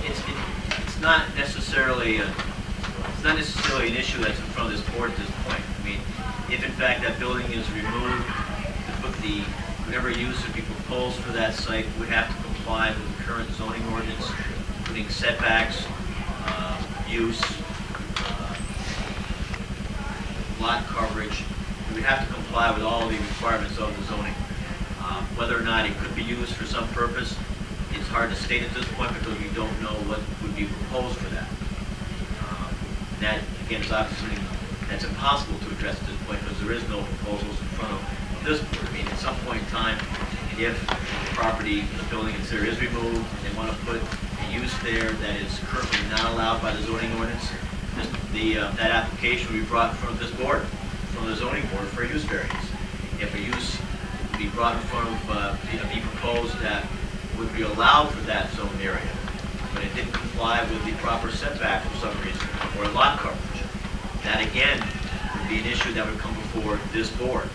It's not necessarily an issue that's in front of this board at this point. I mean, if in fact that building is removed, whatever use would be proposed for that site would have to comply with the current zoning ordinance, including setbacks, use, lot coverage. We would have to comply with all the requirements of the zoning. Whether or not it could be used for some purpose, it's hard to state at this point because we don't know what would be proposed for that. And that, again, is obviously that's impossible to address at this point because there is no proposals in front of this board. I mean, at some point in time, if the property, the building considered is removed, and they want to put a use there that is currently not allowed by the zoning ordinance, that application will be brought in front of this board, from the zoning board for a use variance. If a use would be brought in front of, be proposed that would be allowed for that zone area, but it didn't comply with the proper setback for some reason, or lot coverage, that again would be an issue that would come before this board.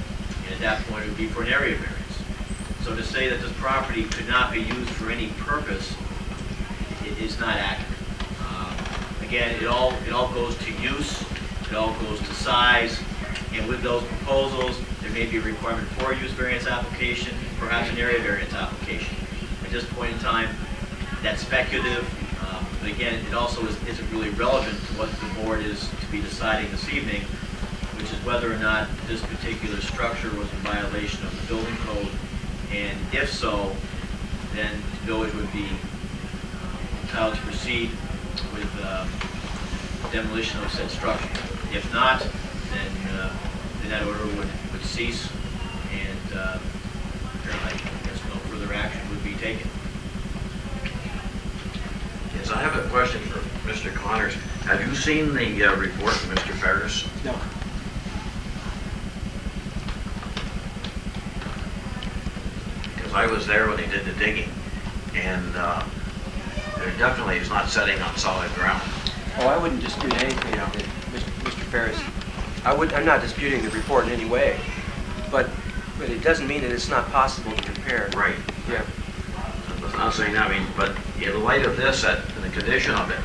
And at that point, it would be for an area variance. So to say that this property could not be used for any purpose, it is not accurate. Again, it all goes to use, it all goes to size, and with those proposals, there may be a requirement for a use variance application, perhaps an area variance application. At this point in time, that's speculative, but again, it also isn't really relevant to what the board is to be deciding this evening, which is whether or not this particular structure was in violation of the building code, and if so, then the village would be entitled to proceed with demolition of said structure. If not, then that order would cease, and apparently, I guess no further action would be taken. Yes, I have a question for Mr. Connors. Have you seen the report from Mr. Ferris? No. Because I was there when he did the digging, and there definitely is not setting on solid ground. Oh, I wouldn't dispute anything that Mr. Ferris. I'm not disputing the report in any way, but it doesn't mean that it's not possible to compare. Right. Yeah. I'm not saying that, I mean, but in light of this, and the condition of it,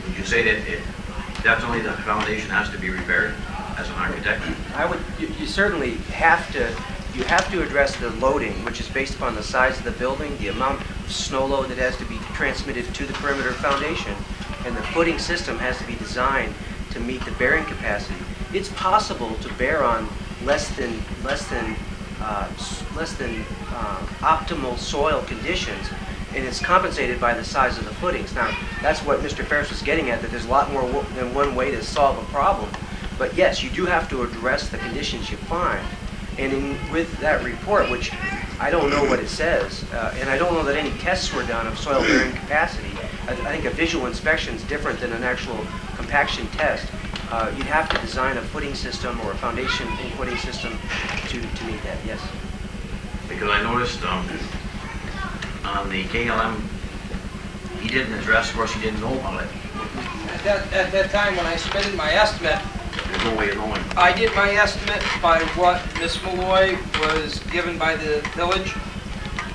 would you say that definitely the foundation has to be repaired as an architect? You certainly have to. You have to address the loading, which is based upon the size of the building, the amount of snow load that has to be transmitted to the perimeter foundation, and the footing system has to be designed to meet the bearing capacity. It's possible to bear on less than optimal soil conditions, and it's compensated by the size of the footings. Now, that's what Mr. Ferris was getting at, that there's a lot more than one way to solve a problem. But yes, you do have to address the conditions you find. And with that report, which I don't know what it says, and I don't know that any tests were done of soil bearing capacity, I think a visual inspection is different than an actual compaction test. You'd have to design a footing system or a foundation footing system to meet that, yes. Because I noticed on the KLM, he didn't address, of course, he didn't know about it. At that time, when I submitted my estimate, There's no way of knowing. I did my estimate by what Ms. Malloy was given by the village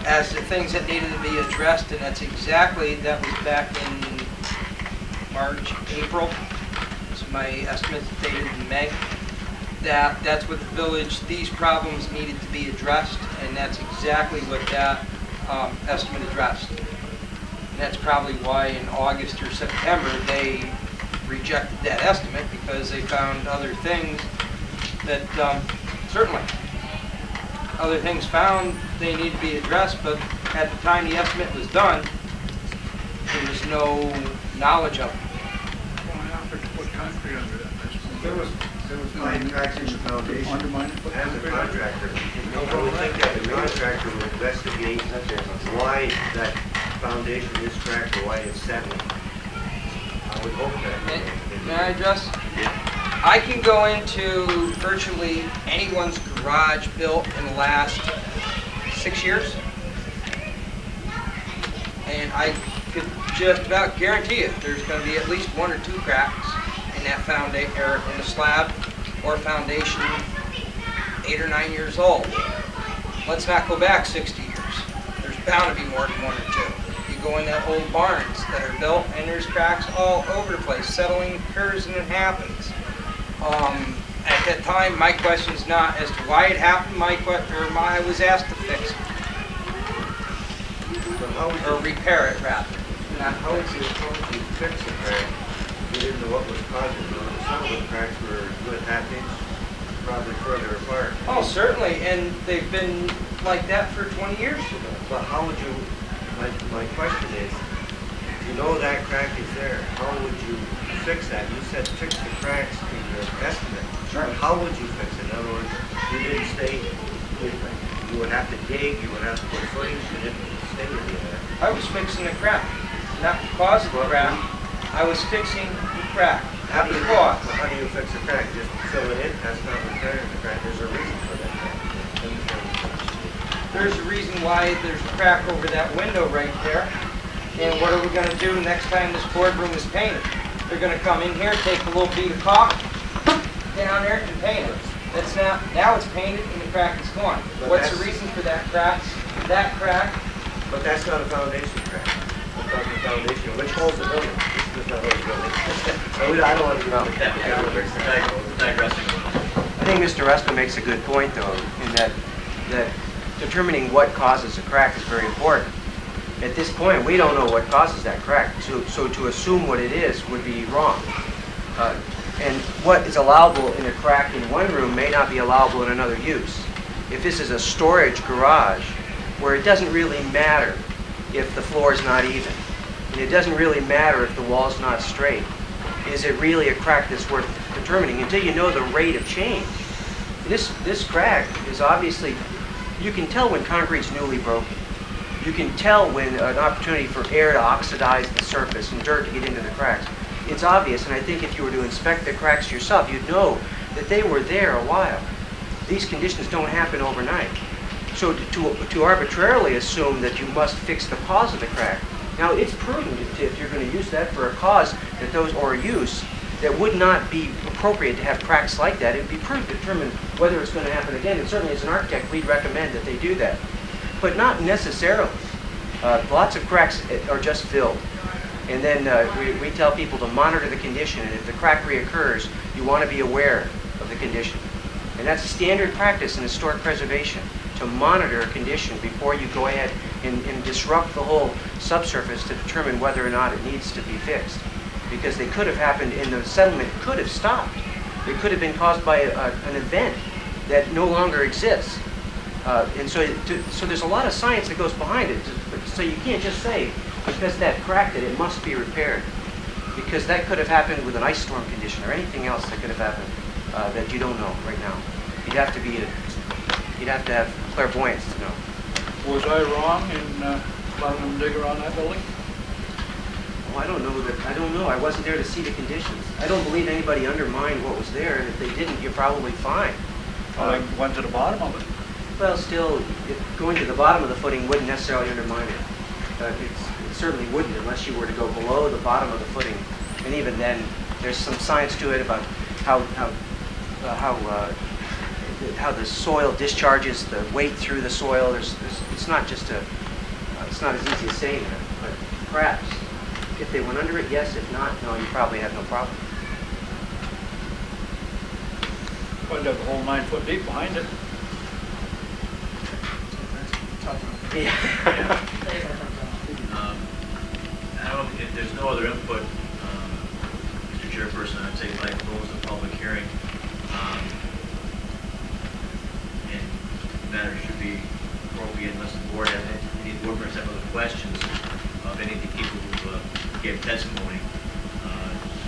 as the things that needed to be addressed, and that's exactly, that was back in March, April. So my estimate dated in May. That's what the village, these problems needed to be addressed, and that's exactly what that estimate addressed. And that's probably why in August or September, they rejected that estimate, because they found other things that, certainly, other things found they need to be addressed, but at the time the estimate was done, there was no knowledge of it. Put concrete under that. There was 9 cracks in the foundation. Undermine it, put As a concrete under it. contractor, I would think that the contractor would investigate why that foundation is cracked or why it's settling. I would hope that. May I address? I can go into virtually anyone's garage built in the last 6 years, and I could just about guarantee it, there's going to be at least 1 or 2 cracks in that foundation, or in the slab or foundation 8 or 9 years old. Let's not go back 60 years. There's bound to be more than 1 or 2. You go in that old barns that are built, and there's cracks all over the place. Settling occurs and it happens. At that time, my question is not as to why it happened. I was asked to fix it, or repair it rather. How would you fix the crack? You didn't know what was causing it. Some of the cracks were good half-inch, probably further apart. Oh, certainly, and they've been like that for 20 years. But how would you, my question is, if you know that crack is there, how would you fix that? You said fix the cracks in your estimate. Sure. But how would you fix it? In other words, you didn't say, you would have to dig, you would have to put footings, you didn't say any of that. I was fixing the crack, not the cause of the crack. I was fixing the crack, not the cause. How do you fix a crack? Just fill it in? That's not repairing the crack. There's a reason for that crack. There's a reason why there's a crack over that window right there. And what are we going to do next time this boardroom is painted? They're going to come in here, take a little bead of caulk, down there and paint it. That's now it's painted and the crack is gone. But What's the reason for that crack? That crack, But that's not a foundation crack. That's not the foundation, which holds the building. This does not hold the building. I don't want to get off Digressing. I think Mr. Respa makes a good point, though, in that determining what causes a crack is very important. At this point, we don't know what causes that crack, so to assume what it is would be wrong. And what is allowable in a crack in one room may not be allowable in another use. If this is a storage garage, where it doesn't really matter if the floor is not even, and it doesn't really matter if the wall's not straight, is it really a crack that's worth determining until you know the rate of change? This crack is obviously, you can tell when concrete's newly broken. You can tell when an opportunity for air to oxidize the surface and dirt to get into the cracks. It's obvious, and I think if you were to inspect the cracks yourself, you'd know that they were there a while. These conditions don't happen overnight. So to arbitrarily assume that you must fix the cause of the crack, now it's prudent if you're going to use that for a cause or a use that would not be appropriate to have cracks like that. It would be prudent to determine whether it's going to happen again, and certainly as an architect, we'd recommend that they do that. But not necessarily. Lots of cracks are just filled. And then we tell people to monitor the condition, and if the crack reoccurs, you want to be aware of the condition. And that's standard practice in historic preservation, to monitor a condition before you go ahead and disrupt the whole subsurface to determine whether or not it needs to be fixed. Because they could have happened, and the settlement could have stopped. It could have been caused by an event that no longer exists. And so there's a lot of science that goes behind it. So you can't just say, because that cracked it, it must be repaired. Because that could have happened with an ice storm condition or anything else that could have happened that you don't know right now. You'd have to have clairvoyance to know. Was I wrong in letting them dig around that building? I don't know. I wasn't there to see the conditions. I don't believe anybody undermined what was there, and if they didn't, you're probably fine. Well, I went to the bottom of it. Well, still, going to the bottom of the footing wouldn't necessarily undermine it. It certainly wouldn't unless you were to go below the bottom of the footing. And even then, there's some science to it about how the soil discharges the weight through the soil. It's not just it's not as easy as saying that, but perhaps. If they went under it, yes. If not, no, you probably have no problem. Well, dug a hole 9 foot deep behind it. Yeah. I don't, if there's no other input, Mr. Chairperson, I'd say I close the public hearing. And the matter should be appropriate unless the board has any board members have other questions of any of the people who gave testimony.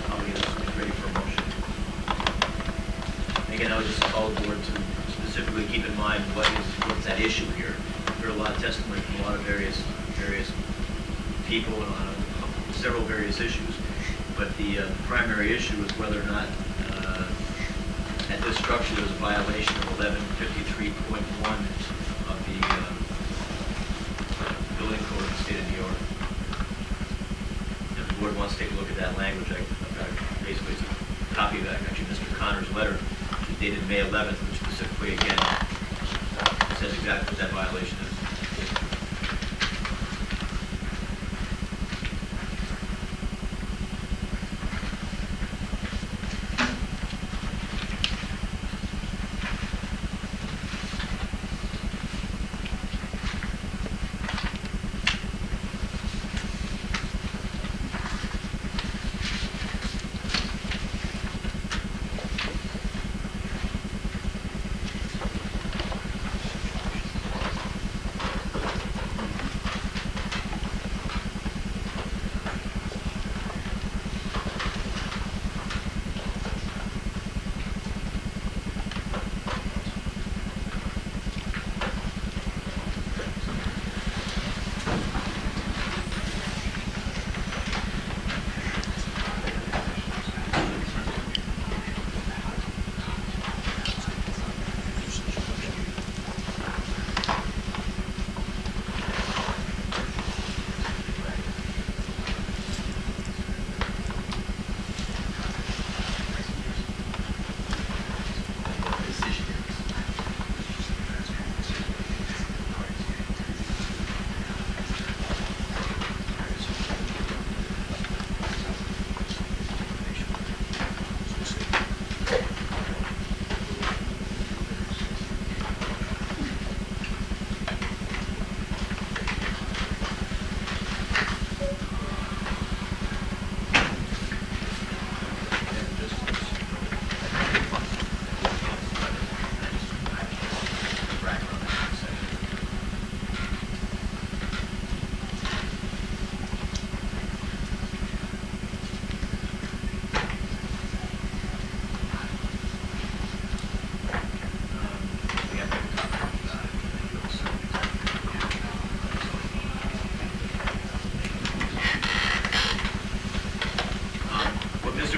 I'll get this ready for a motion. Again, I would just call the board to specifically keep in mind what's at issue here. There are a lot of testimony from a lot of various people on several various issues, but the primary issue is whether or not at this structure there's a violation of 1153.1 of the building code of the state of New York. If the board wants to take a look at that language, I've got basically a copy of that, actually Mr. Connor's letter, which is dated May 11th, which specifically again says exactly what that violation is.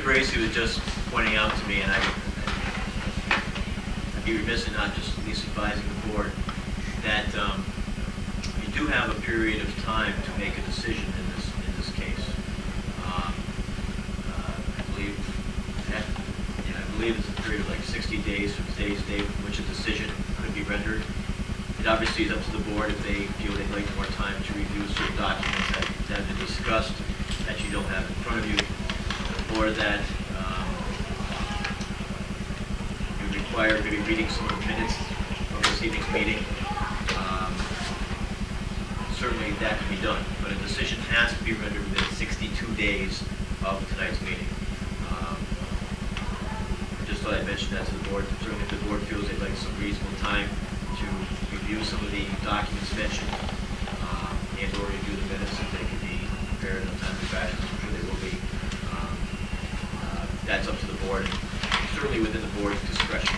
Gracie was just pointing out to me, and I'd be remiss in not just at least advising the board that you do have a period of time to make a decision in this case. I believe it's a period of like 60 days from today's date from which a decision could be rendered. It obviously is up to the board if they feel they'd like more time to review certain documents that have been discussed that you don't have in front of you, or that you require maybe reading some of the minutes of this evening's meeting. Certainly that can be done, but a decision has to be rendered within 62 days of tonight's meeting. Just thought I'd mention that to the board. Certainly if the board feels they'd like some reasonable time to review some of the documents mentioned and or review the minutes, if they can be prepared in a timely fashion, I'm sure they will be. That's up to the board, and certainly within the board's discretion.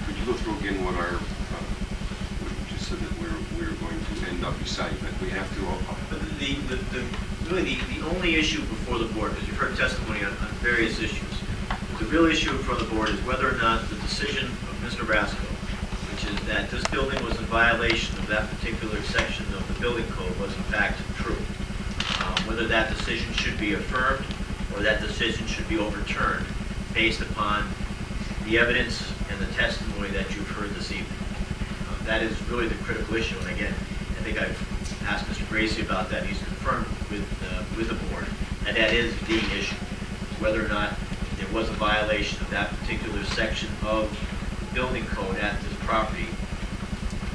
Could you go through again what our, what you just said that we're going to end up beside that. We have to, But really, the only issue before the board, because you've heard testimony on various issues, the real issue in front of the board is whether or not the decision of Mr. Rasco, which is that this building was in violation of that particular section of the building code, was in fact true. Whether that decision should be affirmed or that decision should be overturned based upon the evidence and the testimony that you've heard this evening. That is really the critical issue, and again, I think I've asked Mr. Gracie about that. He's confirmed with the board, and that is the issue, whether or not there was a violation of that particular section of the building code at this property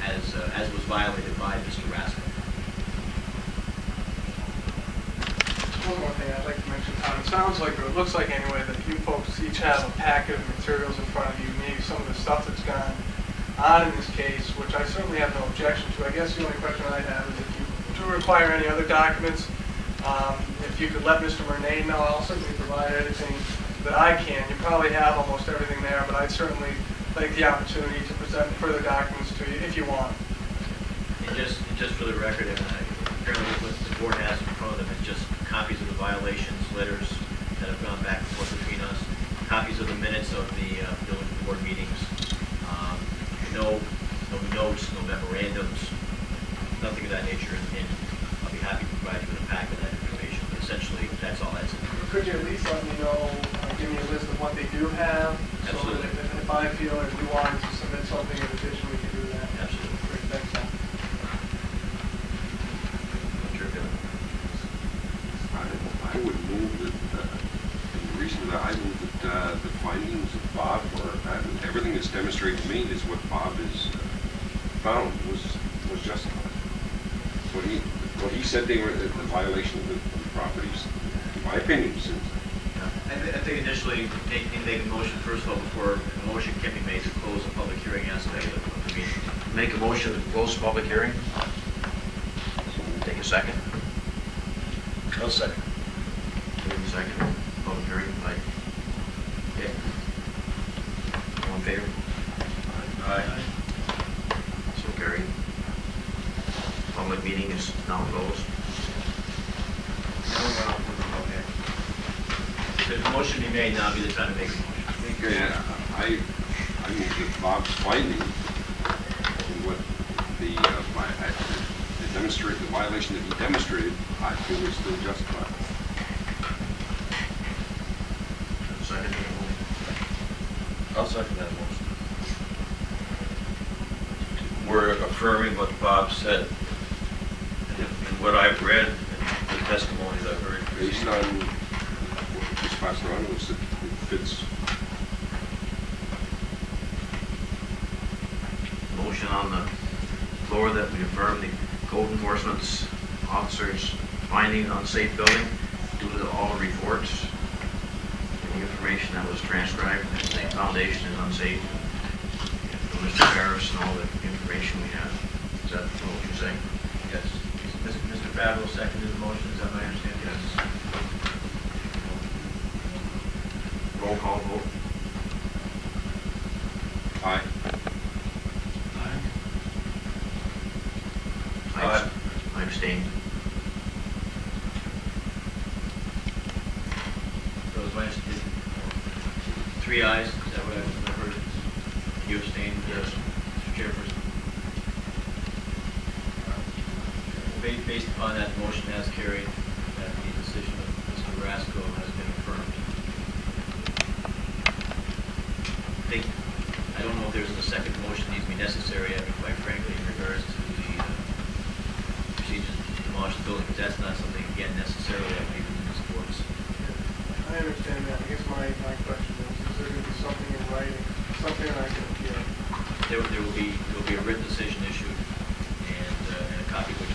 as was violated by Mr. Rasco. One more thing I'd like to mention, Tom. It sounds like, or it looks like anyway, that you folks each have a packet of materials in front of you, maybe some of the stuff that's gone on in this case, which I certainly have no objection to. I guess the only question I have is if you do require any other documents, if you could let Mr. Murnane know, I'll certainly provide anything that I can. You probably have almost everything there, but I'd certainly like the opportunity to present further documents to you if you want. And just for the record, and apparently what the board has in front of them is just copies of the violations, letters that have gone back and forth between us, copies of the minutes of the village board meetings, no notes, no memorandums, nothing of that nature, and I'll be happy to provide you with a pack of that information, but essentially, that's all that's in there. Could you at least let me know, give me a list of what they do have? Absolutely. So that if I feel like we wanted to submit something in addition, we can do that. Absolutely. Great, thanks, Tom. Sure, Bill. I would move that, and the reason that I move that the findings of Bob were, everything that's demonstrated to me is what Bob has found was justified. What he said they were the violation of the properties, in my opinion, since I think initially, need to make a motion, first of all, before a motion can be made to close the public hearing aspect of the meeting. Make a motion to close the public hearing. Take a second. I'll second. Take a second. Public hearing, like. Okay. All in favor? Aye. So carried. Public meeting is now closed. If the motion be made, now would be the time to make a motion. yeah, I move that Bob's finding and what the demonstrate the violation that he demonstrated, I feel is still justified. Second. I'll second that motion. We're affirming what Bob said and what I've read and the testimony that I've heard. Based on what just passed around, it fits. Motion on the floor that we affirm the code enforcement officer's finding unsafe building due to all reports. The information that was transcribed, the foundation is unsafe. From Mr. Harris and all the information we have. Is that what you're saying? Yes. Mr. Fabro seconded the motion, is that my understanding? Yes. Roll call vote. Aye. I abstain. So as my understanding, 3 ayes, is that what I heard? You abstained? Yes. Mr. Chairperson. Based upon that, the motion has carried, that the decision of Mr. Rasco has been affirmed. I don't know if there's a second motion needs to be necessary, I mean, quite frankly, in regards to the procedures to demolish the building, because that's not something, again, necessarily that we can support. I understand that. I guess my question is there going to be something in writing, something that I can appeal? There will be a written decision issued, and a copy which